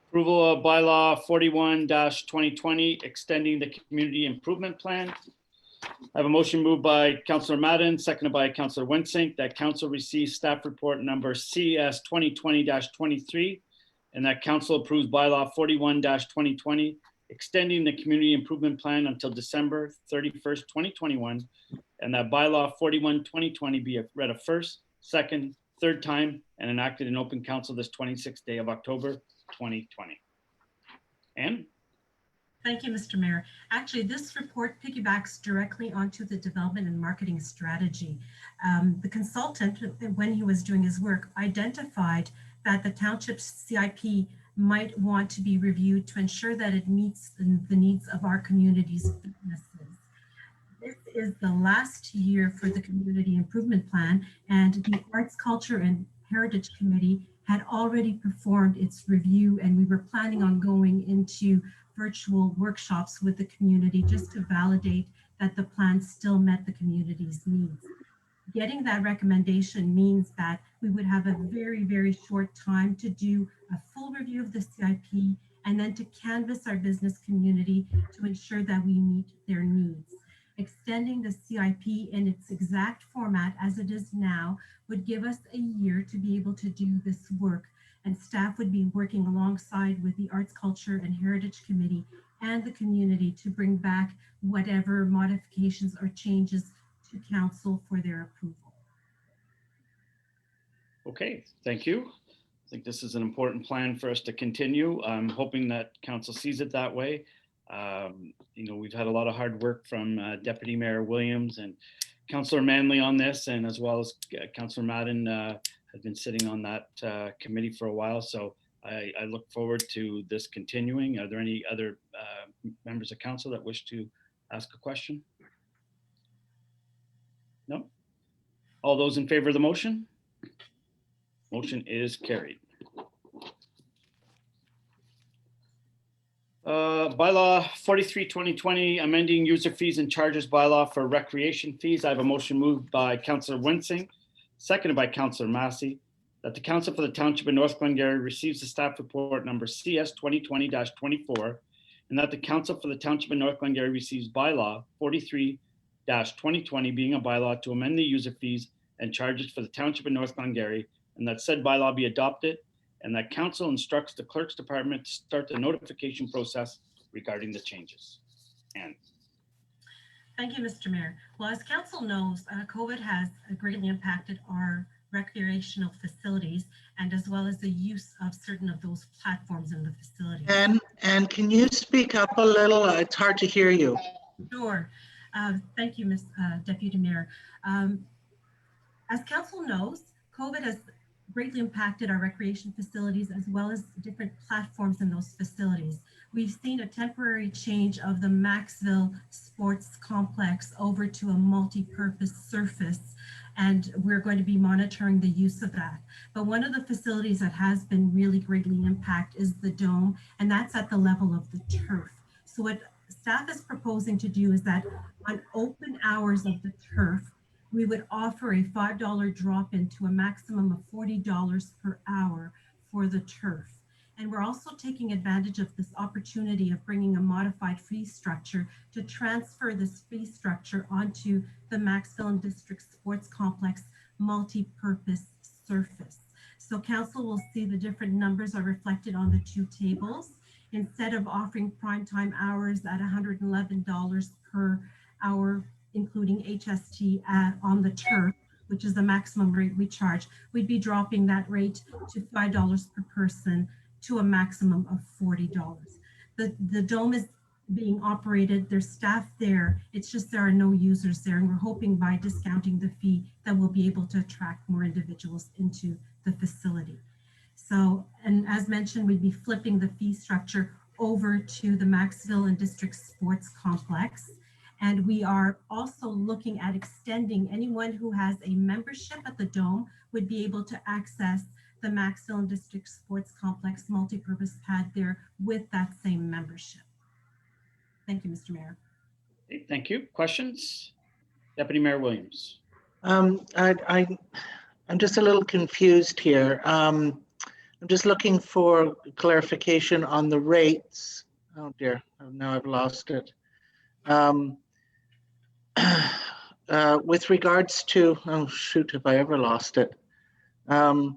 Approval of bylaw 41-2020, extending the community improvement plan. I have a motion moved by Councillor Madden, seconded by Councillor Wensink, that council receives staff report number CS 2020-23 and that council approves bylaw 41-2020, extending the community improvement plan until December 31st, 2021, and that bylaw 41-2020 be read a first, second, third time and enacted in open council this 26th day of October 2020. Anne? Thank you, Mr. Mayor. Actually, this report piggybacks directly onto the development and marketing strategy. The consultant, when he was doing his work, identified that the township's CIP might want to be reviewed to ensure that it meets the needs of our community's businesses. This is the last year for the community improvement plan, and the Arts, Culture, and Heritage Committee had already performed its review, and we were planning on going into virtual workshops with the community just to validate that the plan still met the community's needs. Getting that recommendation means that we would have a very, very short time to do a full review of the CIP and then to canvass our business community to ensure that we meet their needs. Extending the CIP in its exact format as it is now would give us a year to be able to do this work, and staff would be working alongside with the Arts, Culture, and Heritage Committee and the community to bring back whatever modifications or changes to council for their approval. Okay, thank you. I think this is an important plan for us to continue. I'm hoping that council sees it that way. You know, we've had a lot of hard work from Deputy Mayor Williams and Councillor Manley on this, and as well as Councillor Madden has been sitting on that committee for a while. So I look forward to this continuing. Are there any other members of council that wish to ask a question? No? All those in favor of the motion? Motion is carried. Bylaw 43/2020, amending user fees and charges bylaw for recreation fees. I have a motion moved by Councillor Winsing, seconded by Councillor Massey, that the Council for the Township of North Glengarry receives the staff report number CS 2020-24, and that the Council for the Township of North Glengarry receives bylaw 43/2020, being a bylaw to amend the user fees and charges for the Township of North Glengarry, and that said bylaw be adopted, and that council instructs the clerk's department to start the notification process regarding the changes. Anne. Thank you, Mr. Mayor. Well, as council knows, COVID has greatly impacted our recreational facilities and as well as the use of certain of those platforms in the facility. And can you speak up a little? It's hard to hear you. Sure. Thank you, Ms. Deputy Mayor. As council knows, COVID has greatly impacted our recreation facilities as well as different platforms in those facilities. We've seen a temporary change of the Maxville Sports Complex over to a multi-purpose surface, and we're going to be monitoring the use of that. But one of the facilities that has been really greatly impacted is the Dome, and that's at the level of the turf. So what staff is proposing to do is that on open hours of the turf, we would offer a $5 drop-in to a maximum of $40 per hour for the turf. And we're also taking advantage of this opportunity of bringing a modified fee structure to transfer this fee structure onto the Maxville and District Sports Complex multi-purpose surface. So council will see the different numbers are reflected on the two tables. Instead of offering primetime hours at $111 per hour, including HST on the turf, which is the maximum rate we charge, we'd be dropping that rate to $5 per person to a maximum of $40. The Dome is being operated, there's staff there, it's just there are no users there, and we're hoping by discounting the fee that we'll be able to attract more individuals into the facility. So, and as mentioned, we'd be flipping the fee structure over to the Maxville and District Sports Complex. And we are also looking at extending anyone who has a membership at the Dome would be able to access the Maxville and District Sports Complex multipurpose pad there with that same membership. Thank you, Mr. Mayor. Okay, thank you. Questions? Deputy Mayor Williams. I'm just a little confused here. I'm just looking for clarification on the rates. Oh dear, now I've lost it. With regards to, oh shoot, have I ever lost it? The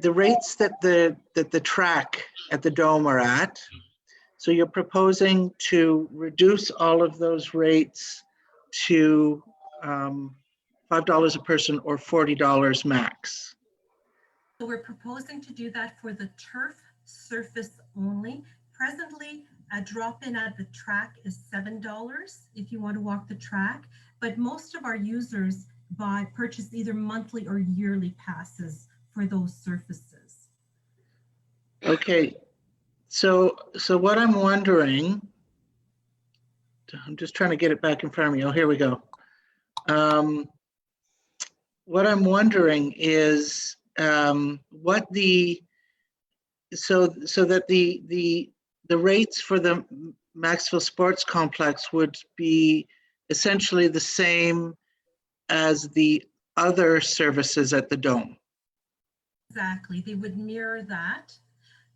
rates that the track at the Dome are at. So you're proposing to reduce all of those rates to $5 a person or $40 max. So we're proposing to do that for the turf surface only. Presently, a drop-in at the track is $7 if you want to walk the track, but most of our users purchase either monthly or yearly passes for those surfaces. Okay, so what I'm wondering, I'm just trying to get it back in front of me. Oh, here we go. What I'm wondering is what the, so that the rates for the Maxville Sports Complex would be essentially the same as the other services at the Dome. Exactly, they would mirror that.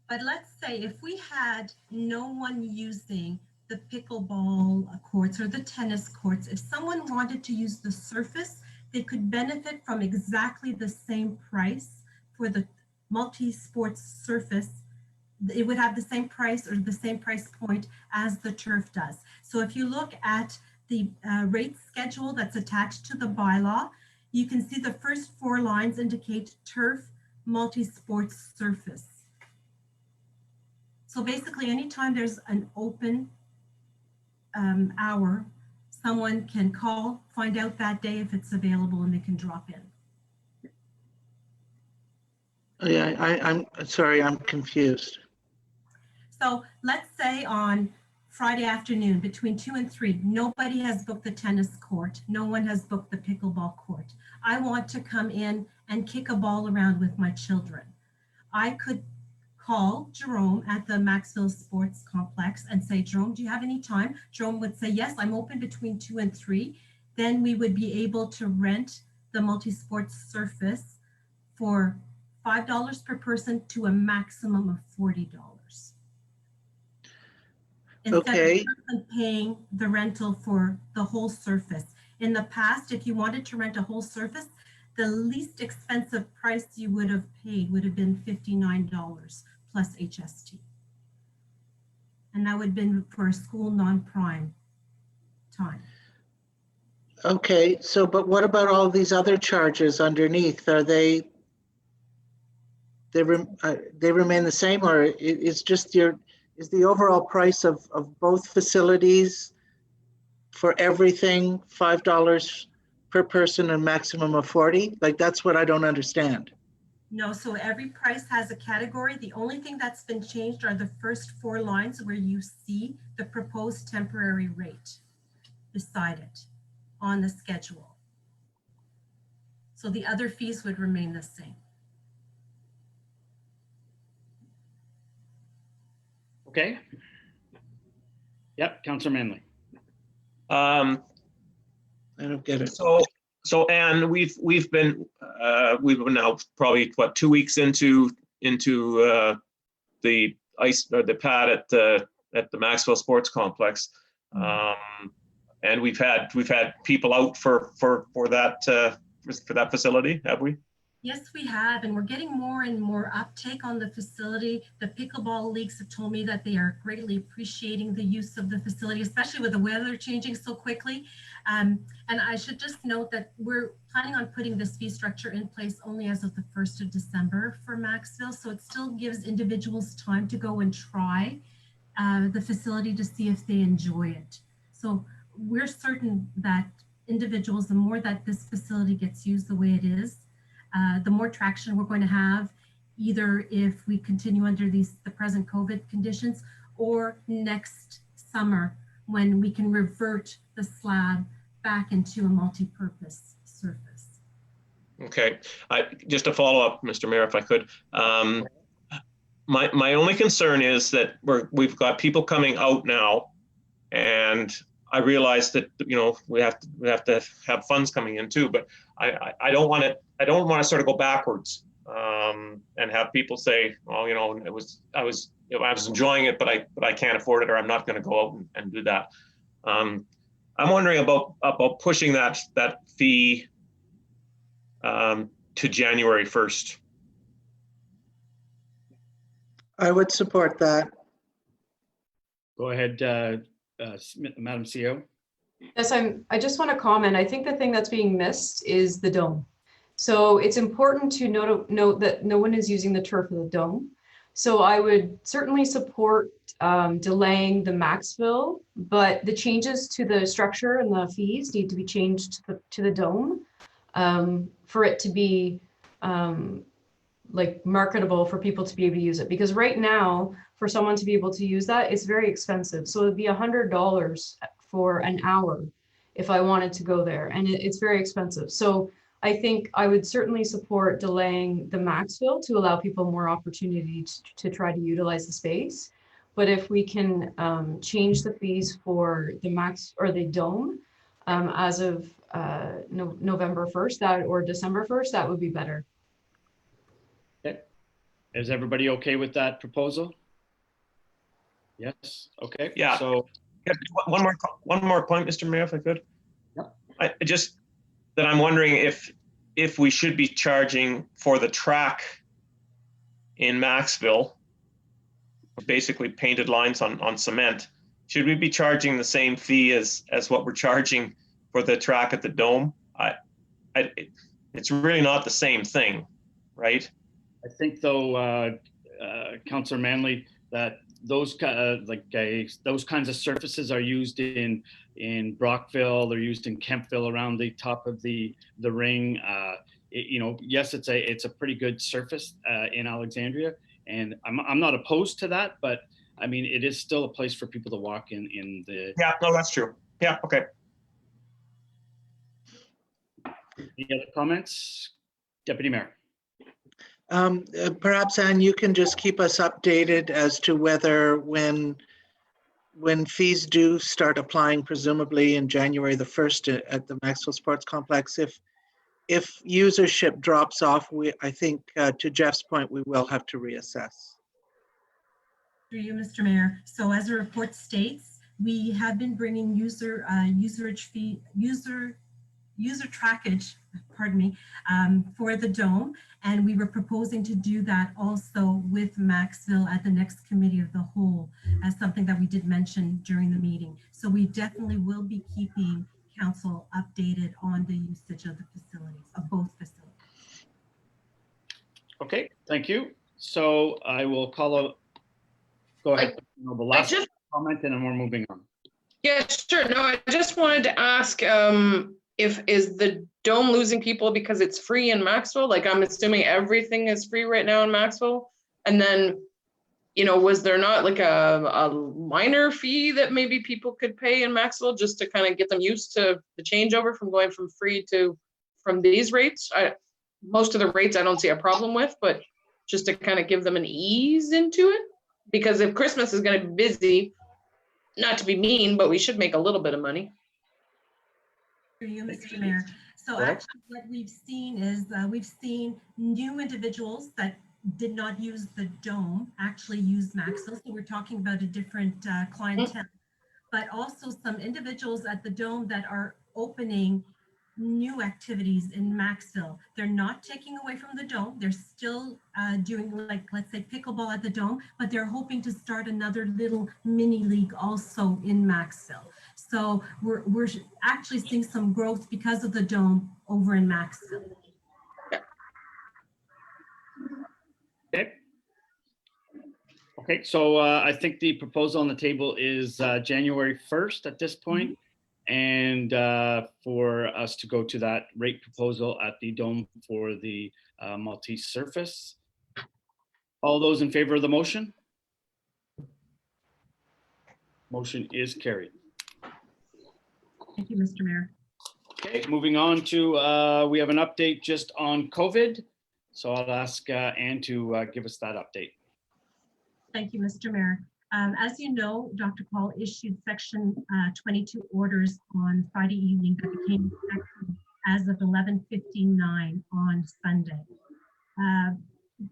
But let's say if we had no one using the pickleball courts or the tennis courts, if someone wanted to use the surface, they could benefit from exactly the same price for the multi-sports surface. It would have the same price or the same price point as the turf does. So if you look at the rate schedule that's attached to the bylaw, you can see the first 4 lines indicate turf multi-sports surface. So basically, anytime there's an open hour, someone can call, find out that day if it's available, and they can drop in. Yeah, I'm sorry, I'm confused. So let's say on Friday afternoon between 2 and 3, nobody has booked the tennis court. No one has booked the pickleball court. I want to come in and kick a ball around with my children. I could call Jerome at the Maxville Sports Complex and say, Jerome, do you have any time? Jerome would say, yes, I'm open between 2 and 3. Then we would be able to rent the multi-sports surface for $5 per person to a maximum of $40. Instead of the person paying the rental for the whole surface. In the past, if you wanted to rent a whole surface, the least expensive price you would have paid would have been $59 plus HST. And that would have been for a school non-prime time. Okay, so but what about all these other charges underneath? Are they remain the same, or is just is the overall price of both facilities for everything $5 per person and maximum of 40? Like, that's what I don't understand. No, so every price has a category. The only thing that's been changed are the first 4 lines where you see the proposed temporary rate beside it on the schedule. So the other fees would remain the same. Okay. Yep, Councillor Manley. I don't get it. So Anne, we've been now probably what 2 weeks into the ice or the pad at the Maxville Sports Complex, and we've had people out for that facility, have we? Yes, we have, and we're getting more and more uptake on the facility. The pickleball leagues have told me that they are greatly appreciating the use of the facility, especially with the weather changing so quickly. And I should just note that we're planning on putting this fee structure in place only as of the 1st of December for Maxville. So it still gives individuals time to go and try the facility to see if they enjoy it. So we're certain that individuals, the more that this facility gets used the way it is, the more traction we're going to have, either if we continue under the present COVID conditions, or next summer when we can revert the slab back into a multi-purpose surface. Okay, just to follow up, Mr. Mayor, if I could. My only concern is that we've got people coming out now, and I realize that we have to have funds coming in too, but I don't want to sort of go backwards and have people say, well, I was enjoying it, but I can't afford it, or I'm not going to go out and do that. I'm wondering about pushing that fee to January 1st. I would support that. Go ahead, Madam CEO. Yes, I just want to comment. I think the thing that's being missed is the dome. So it's important to note that no one is using the turf of the dome. So I would certainly support delaying the Maxville, but the changes to the structure and the fees need to be changed to the dome for it to be like marketable for people to be able to use it. Because right now, for someone to be able to use that, it's very expensive. So it'd be $100 for an hour if I wanted to go there, and it's very expensive. So I think I would certainly support delaying the Maxville to allow people more opportunity to try to utilize the space. But if we can change the fees for the Max or the Dome as of November 1st or December 1st, that would be better. Okay. Is everybody okay with that proposal? Yes. Okay. Yeah. So one more point, Mr. Mayor, if I could. Yep. I'm wondering if we should be charging for the track in Maxville, basically painted lines on cement. Should we be charging the same fee as what we're charging for the track at the Dome? It's really not the same thing, right? I think though, Councillor Manley, that those those kinds of surfaces are used in Brockville, they're used in Kempville around the top of the ring. Yes, it's a pretty good surface in Alexandria, and I'm not opposed to that, but I mean, it is still a place for people to walk in the. Yeah, no, that's true. Yeah, okay. Any other comments? Deputy Mayor. Perhaps, Anne, you can just keep us updated as to whether when fees do start applying, presumably in January the 1st at the Maxwell Sports Complex, if usership drops off, I think to Jeff's point, we will have to reassess. Through you, Mr. Mayor. So as the report states, we have been bringing user trackage, pardon me, for the Dome. And we were proposing to do that also with Maxville at the next committee of the whole as something that we did mention during the meeting. So we definitely will be keeping council updated on the usage of the facilities, of both facilities. Okay, thank you. So I will go ahead. The last comment and then we're moving on. Yeah, sure. No, I just wanted to ask is the Dome losing people because it's free in Maxwell? Like, I'm assuming everything is free right now in Maxwell. And then, was there not like a minor fee that maybe people could pay in Maxwell just to kind of get them used to the changeover from going from free from these rates? Most of the rates I don't see a problem with, but just to kind of give them an ease into it. Because if Christmas is going to be busy, not to be mean, but we should make a little bit of money. For you, Mr. Mayor. So actually what we've seen is we've seen new individuals that did not use the Dome actually use Maxwell. So we're talking about a different clientele, but also some individuals at the Dome that are opening new activities in Maxville. They're not taking away from the Dome. They're still doing, like, let's say pickleball at the Dome, but they're hoping to start another little mini league also in Maxville. So we're actually seeing some growth because of the Dome over in Maxville. Okay, so I think the proposal on the table is January 1st at this point, and for us to go to that rate proposal at the Dome for the multi-surface. All those in favor of the motion? Motion is carried. Thank you, Mr. Mayor. Okay, moving on to, we have an update just on COVID. So I'll ask Anne to give us that update. Thank you, Mr. Mayor. As you know, Dr. Paul issued Section 22 orders on Friday evening that became effective as of 11:59 on Sunday.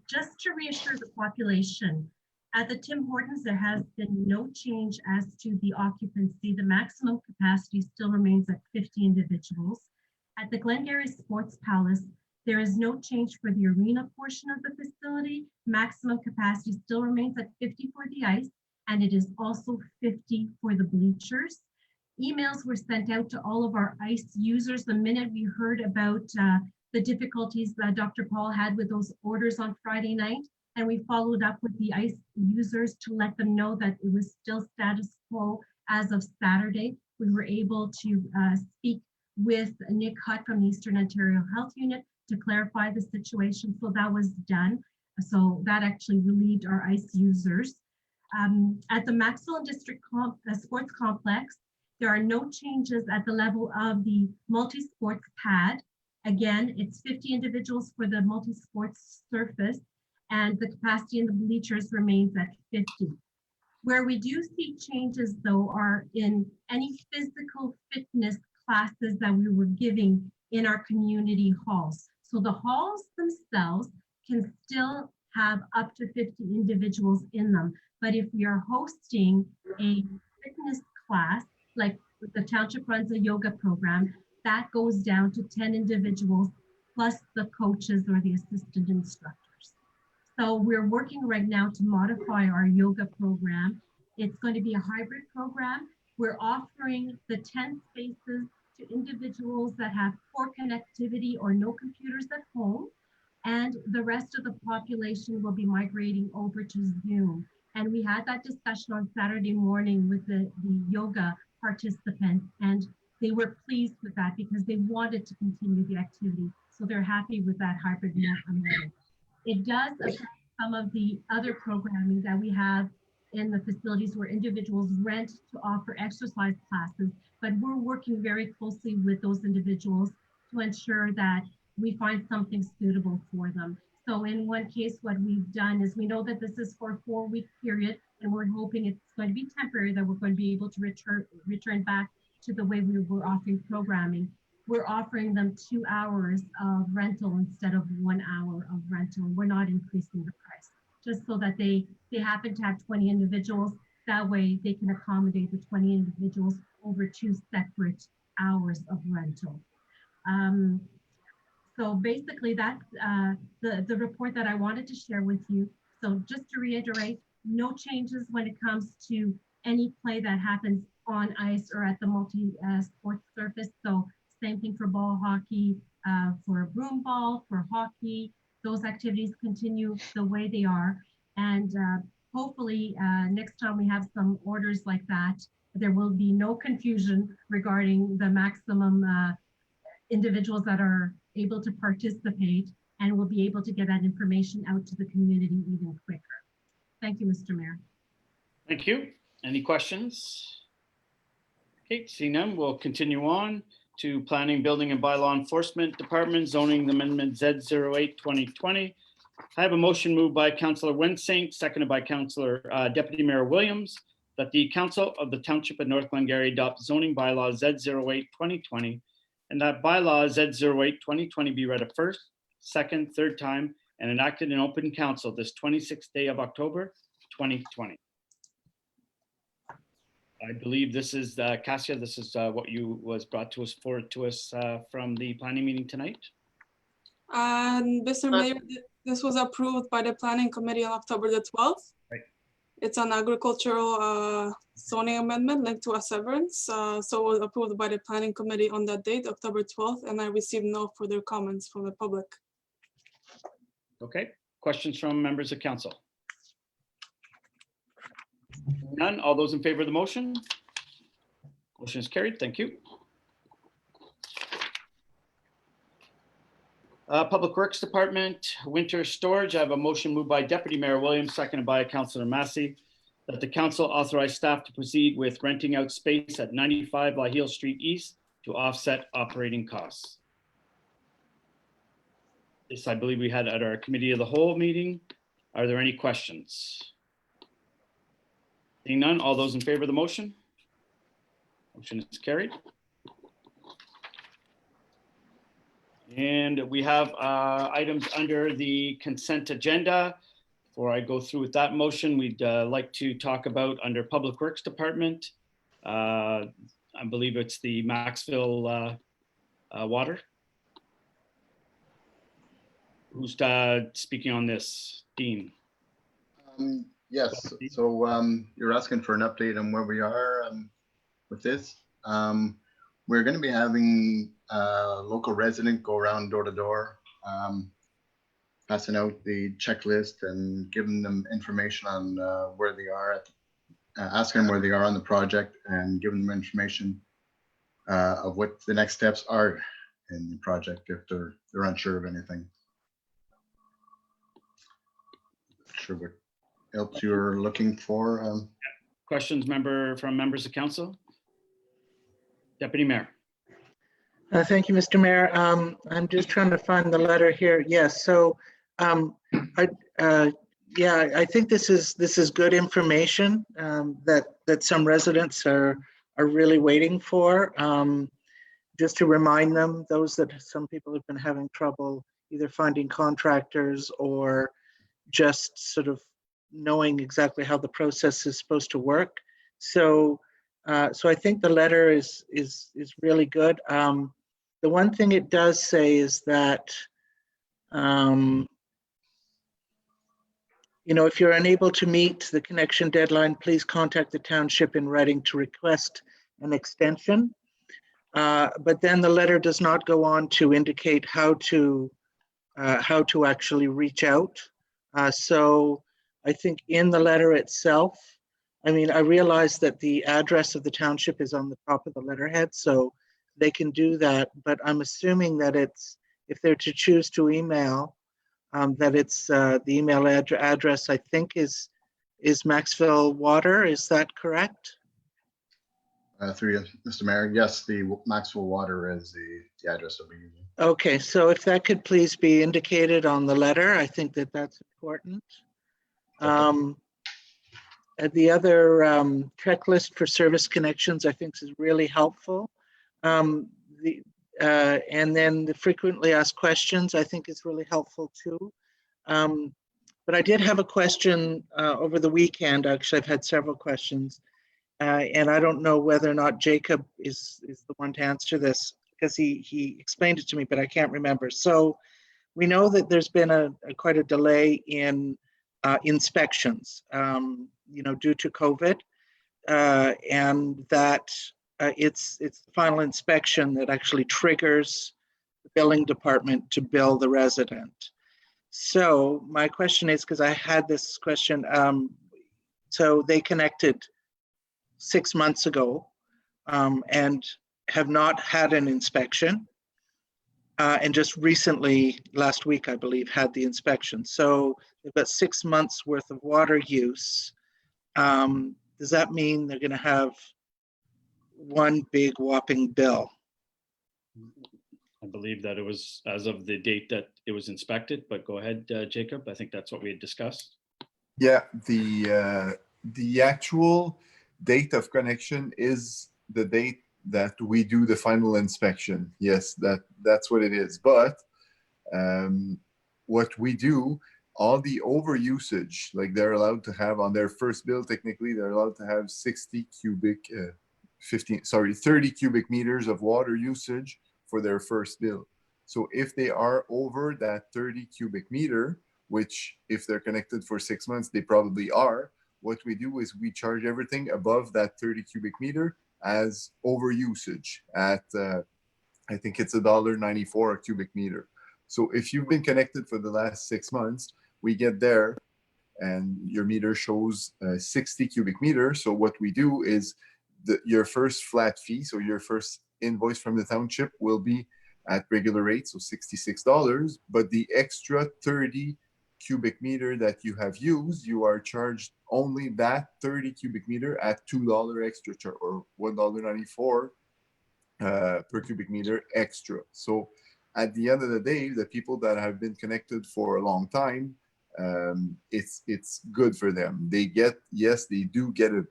Just to reassure the population, at the Tim Hortons, there has been no change as to the occupancy. The maximum capacity still remains at 50 individuals. At the Glengarry Sports Palace, there is no change for the arena portion of the facility. Maximum capacity still remains at 50 for the ice, and it is also 50 for the bleachers. Emails were sent out to all of our ice users the minute we heard about the difficulties that Dr. Paul had with those orders on Friday night. and we followed up with the ICE users to let them know that it was still status quo as of Saturday. We were able to speak with Nick Hutt from the Eastern Ontario Health Unit to clarify the situation. So that was done. So that actually relieved our ICE users. At the Maxwell District Sports Complex, there are no changes at the level of the multi-sports pad. Again, it's 50 individuals for the multi-sports surface, and the capacity in the bleachers remains at 50. Where we do see changes, though, are in any physical fitness classes that we were giving in our community halls. So the halls themselves can still have up to 50 individuals in them. But if we are hosting a fitness class, like the township runs a yoga program, that goes down to 10 individuals plus the coaches or the assistant instructors. So we're working right now to modify our yoga program. It's going to be a hybrid program. We're offering the 10 spaces to individuals that have poor connectivity or no computers at home, and the rest of the population will be migrating over to Zoom. And we had that discussion on Saturday morning with the yoga participants, and they were pleased with that because they wanted to continue the activity. So they're happy with that hybrid model. It does affect some of the other programming that we have in the facilities where individuals rent to offer exercise classes, but we're working very closely with those individuals to ensure that we find something suitable for them. So in one case, what we've done is we know that this is for a 4-week period, and we're hoping it's going to be temporary, that we're going to be able to return back to the way we were offering programming. We're offering them 2 hours of rental instead of 1 hour of rental. We're not increasing the price, just so that they happen to have 20 individuals. That way they can accommodate the 20 individuals over 2 separate hours of rental. So basically that's the report that I wanted to share with you. So just to reiterate, no changes when it comes to any play that happens on ice or at the multi-sports surface. So same thing for ball hockey, for broom ball, for hockey. Those activities continue the way they are. And hopefully next time we have some orders like that, there will be no confusion regarding the maximum individuals that are able to participate, and we'll be able to get that information out to the community even quicker. Thank you, Mr. Mayor. Thank you. Any questions? Okay, seeing none, we'll continue on to Planning, Building and Bylaw Enforcement Department, Zoning Amendment Z08 2020. I have a motion moved by Councillor Wensink, seconded by Councillor Deputy Mayor Williams, that the Council of the Township of North Glengarry adopt zoning bylaw Z08 2020, and that bylaw Z08 2020 be read a first, second, third time, and enacted in open council this 26th day of October 2020. I believe this is, Cassia, this is what you was brought to us from the planning meeting tonight. Mr. Mayor, this was approved by the planning committee on October the 12th. Right. It's an agricultural zoning amendment linked to a severance. So it was approved by the planning committee on that date, October 12th, and I received no further comments from the public. Okay, questions from members of council? None. All those in favor of the motion? Motion is carried. Thank you. Public Works Department, winter storage. I have a motion moved by Deputy Mayor Williams, seconded by Councillor Massey, that the council authorize staff to proceed with renting out space at 95 Laheel Street East to offset operating costs. This, I believe we had at our committee of the whole meeting. Are there any questions? Seeing none, all those in favor of the motion? Motion is carried. And we have items under the consent agenda. Before I go through with that motion, we'd like to talk about under Public Works Department. I believe it's the Maxville water. Who's speaking on this? Dean. Yes, so you're asking for an update on where we are with this. We're going to be having a local resident go around door to door, passing out the checklist and giving them information on where they are, asking them where they are on the project, and giving them information of what the next steps are in the project if they're unsure of anything. Sure what else you're looking for. Questions from members of council? Deputy Mayor. Thank you, Mr. Mayor. I'm just trying to find the letter here. Yes, so I think this is good information that some residents are really waiting for. Just to remind them, some people have been having trouble either finding contractors or just sort of knowing exactly how the process is supposed to work. So I think the letter is really good. The one thing it does say is that, if you're unable to meet the connection deadline, please contact the township in writing to request an extension. But then the letter does not go on to indicate how to actually reach out. So I think in the letter itself, I realize that the address of the township is on the top of the letterhead, so they can do that. But I'm assuming that if they're to choose to email, that it's the email address, I think, is Maxville Water. Is that correct? Through you, Mr. Mayor, yes, the Maxville Water is the address that we're using. Okay, so if that could please be indicated on the letter, I think that's important. The other checklist for service connections, I think, is really helpful. And then the frequently asked questions, I think, is really helpful too. But I did have a question over the weekend. Actually, I've had several questions. And I don't know whether or not Jacob is the one to answer this, because he explained it to me, but I can't remember. So we know that there's been quite a delay in inspections, due to COVID, and that it's the final inspection that actually triggers the billing department to bill the resident. So my question is, because I had this question, so they connected 6 months ago and have not had an inspection, and just recently, last week, I believe, had the inspection. So they've got 6 months worth of water use. Does that mean they're going to have one big whopping bill? I believe that it was as of the date that it was inspected, but go ahead, Jacob. I think that's what we had discussed. Yeah, the actual date of connection is the date that we do the final inspection. Yes, that's what it is. But what we do, all the over usage, like they're allowed to have on their first bill, technically they're allowed to have 30 cubic meters of water usage for their first bill. So if they are over that 30 cubic meter, which if they're connected for 6 months, they probably are, what we do is we charge everything above that 30 cubic meter as over usage at, I think it's $1.94 a cubic meter. So if you've been connected for the last 6 months, we get there and your meter shows 60 cubic meters. So what we do is your first flat fee, so your first invoice from the township will be at regular rate, so $66, but the extra 30 cubic meter that you have used, you are charged only that 30 cubic meter at $2 extra charge, or $1.94 per cubic meter extra. So at the end of the day, the people that have been connected for a long time, it's good for them. They get, yes, they do get a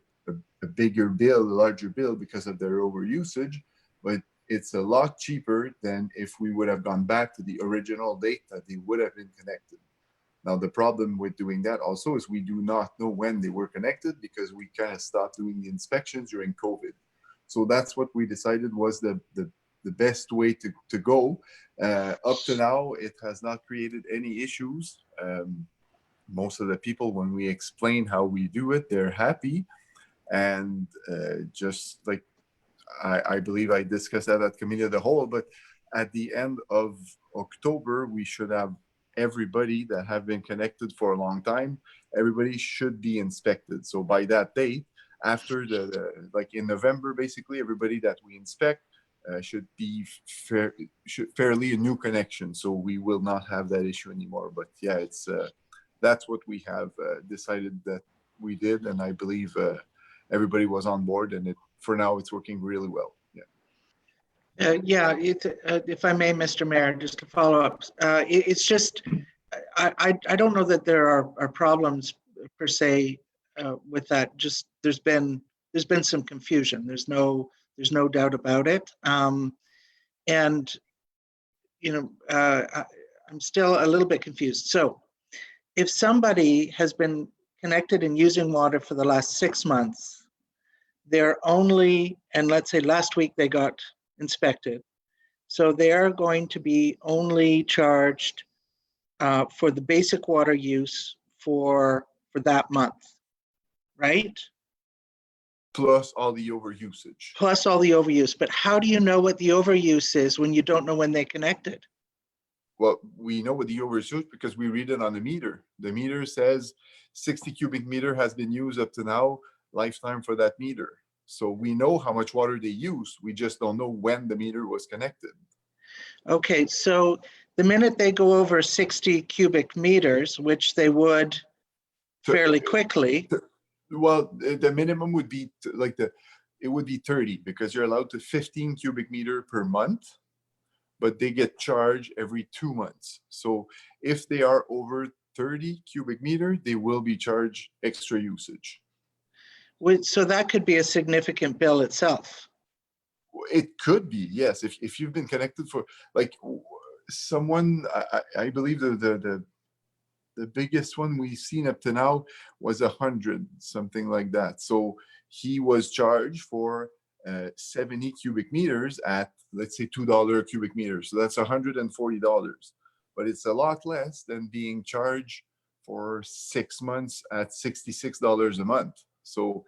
bigger bill, a larger bill because of their over usage, but it's a lot cheaper than if we would have gone back to the original date that they would have been connected. Now, the problem with doing that also is we do not know when they were connected because we kind of stopped doing the inspections during COVID. So that's what we decided was the best way to go. Up to now, it has not created any issues. Most of the people, when we explain how we do it, they're happy. And just like I believe I discussed that at Committee of the Whole, but at the end of October, we should have everybody that have been connected for a long time, everybody should be inspected. So by that date, after like in November, basically, everybody that we inspect should be fairly a new connection. So we will not have that issue anymore. But yeah, it's that's what we have decided that we did, and I believe everybody was on board, and for now it's working really well. Yeah, if I may, Mr. Mayor, just to follow up, it's just, I don't know that there are problems per se with that. Just there's been some confusion. There's no doubt about it. And you know, I'm still a little bit confused. So if somebody has been connected and using water for the last 6 months, they're only, and let's say last week they got inspected, so they are going to be only charged for the basic water use for that month, right? Plus all the overusage. Plus all the overuse. But how do you know what the overuse is when you don't know when they connected? Well, we know what the overuse because we read it on the meter. The meter says 60 cubic meter has been used up to now, lifetime for that meter. So we know how much water they use. We just don't know when the meter was connected. Okay, so the minute they go over 60 cubic meters, which they would fairly quickly. Well, the minimum would be it would be 30 because you're allowed to 15 cubic meter per month, but they get charged every 2 months. So if they are over 30 cubic meter, they will be charged extra usage. So that could be a significant bill itself. It could be, yes. If you've been connected for like someone, I believe the biggest one we've seen up to now was 100, something like that. So he was charged for 70 cubic meters at, let's say, $2 a cubic meter. So that's $140, but it's a lot less than being charged for 6 months at $66 a month. So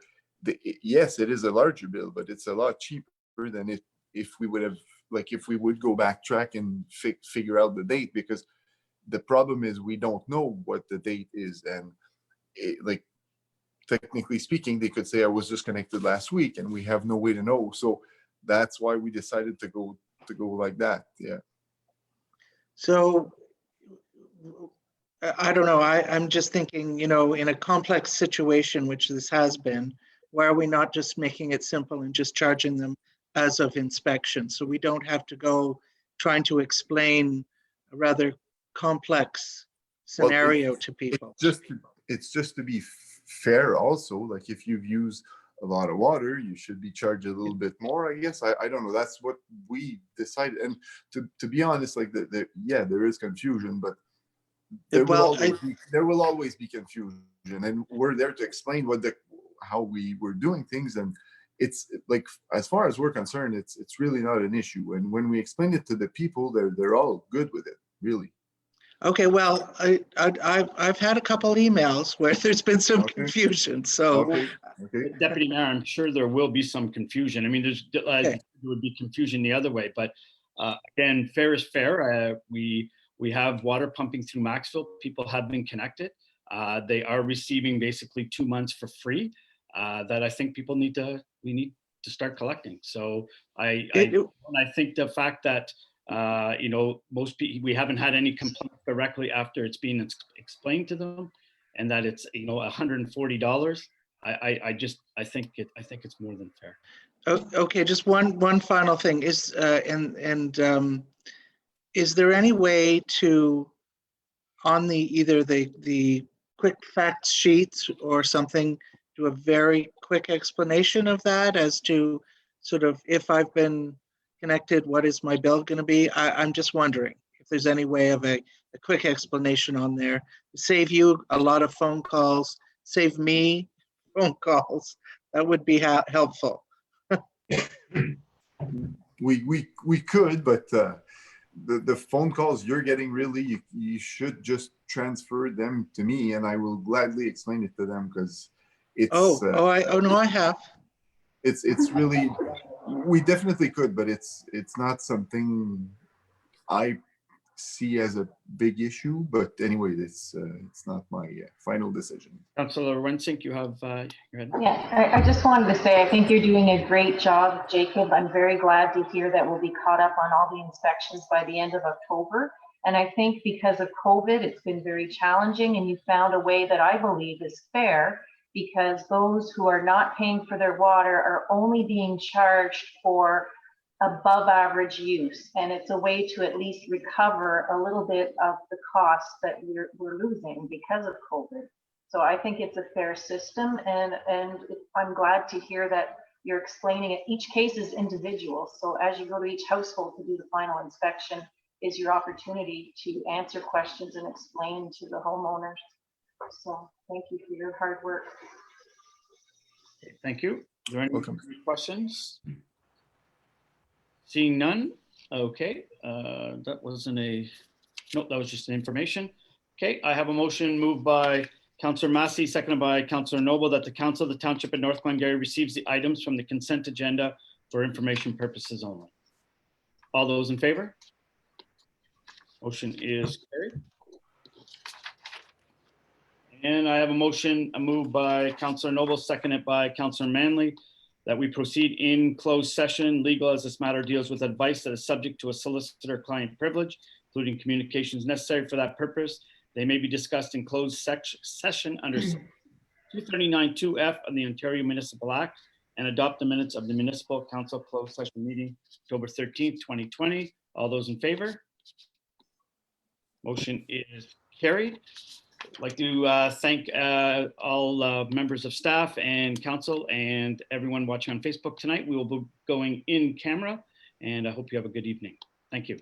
yes, it is a larger bill, but it's a lot cheaper than if we would have, like, if we would go backtrack and figure out the date, because the problem is we don't know what the date is. And like, technically speaking, they could say I was just connected last week and we have no way to know. So that's why we decided to go like that. Yeah. So I don't know. I'm just thinking, you know, in a complex situation, which this has been, why are we not just making it simple and just charging them as of inspection? So we don't have to go trying to explain a rather complex scenario to people. It's just to be fair also. Like, if you've used a lot of water, you should be charged a little bit more, I guess. I don't know. That's what we decided. And to be honest, like, yeah, there is confusion, but there will always be confusion, and we're there to explain how we were doing things. And it's like, as far as we're concerned, it's really not an issue. And when we explain it to the people, they're all good with it, really. Okay, well, I've had a couple emails where there's been some confusion. So, Deputy Mayor, I'm sure there will be some confusion. I mean, there would be confusion the other way, but again, fair is fair. We have water pumping through Maxville. People have been connected. They are receiving basically 2 months for free. That I think we need to start collecting. So I think the fact that you know, most people, we haven't had any complaints directly after it's been explained to them, and that it's, you know, $140. I think it's more than fair. Okay, just one final thing is, is there any way to, on either the quick facts sheets or something, do a very quick explanation of that as to sort of, if I've been connected, what is my bill going to be? I'm just wondering if there's any way of a quick explanation on there. Save you a lot of phone calls, save me phone calls. That would be helpful. We could, but the phone calls you're getting, really, you should just transfer them to me, and I will gladly explain it to them, because it's no, I have. It's really, we definitely could, but it's not something I see as a big issue, but anyway, it's not my final decision. Councillor Wensink, you have your hand. Yeah, I just wanted to say, I think you're doing a great job, Jacob. I'm very glad to hear that we'll be caught up on all the inspections by the end of October. And I think because of COVID, it's been very challenging, and you found a way that I believe is fair, because those who are not paying for their water are only being charged for above average use. And it's a way to at least recover a little bit of the costs that we're losing because of COVID. So I think it's a fair system, and I'm glad to hear that you're explaining it. Each case is individual. So as you go to each household to do the final inspection is your opportunity to answer questions and explain to the homeowners. So thank you for your hard work. Okay, thank you. Are there any Welcome. questions? Seeing none. Okay, that wasn't nope, that was just an information. Okay, I have a motion moved by Councillor Massey, seconded by Councillor Noble, that the Council of the Township of North Glengarry receives the items from the consent agenda for information purposes only. All those in favor? Motion is carried. And I have a motion, a move by Councillor Noble, seconded by Councillor Manley, that we proceed in closed session, legal, as this matter deals with advice that is subject to a solicitor-client privilege, including communications necessary for that purpose. They may be discussed in closed session under 239(2)(f) of the Ontario Municipal Act, and adopt the minutes of the Municipal Council closed session meeting, October 13th, 2020. All those in favor? Motion is carried. I'd like to thank all members of staff and council and everyone watching on Facebook tonight. We will be going in camera, and I hope you have a good evening. Thank you.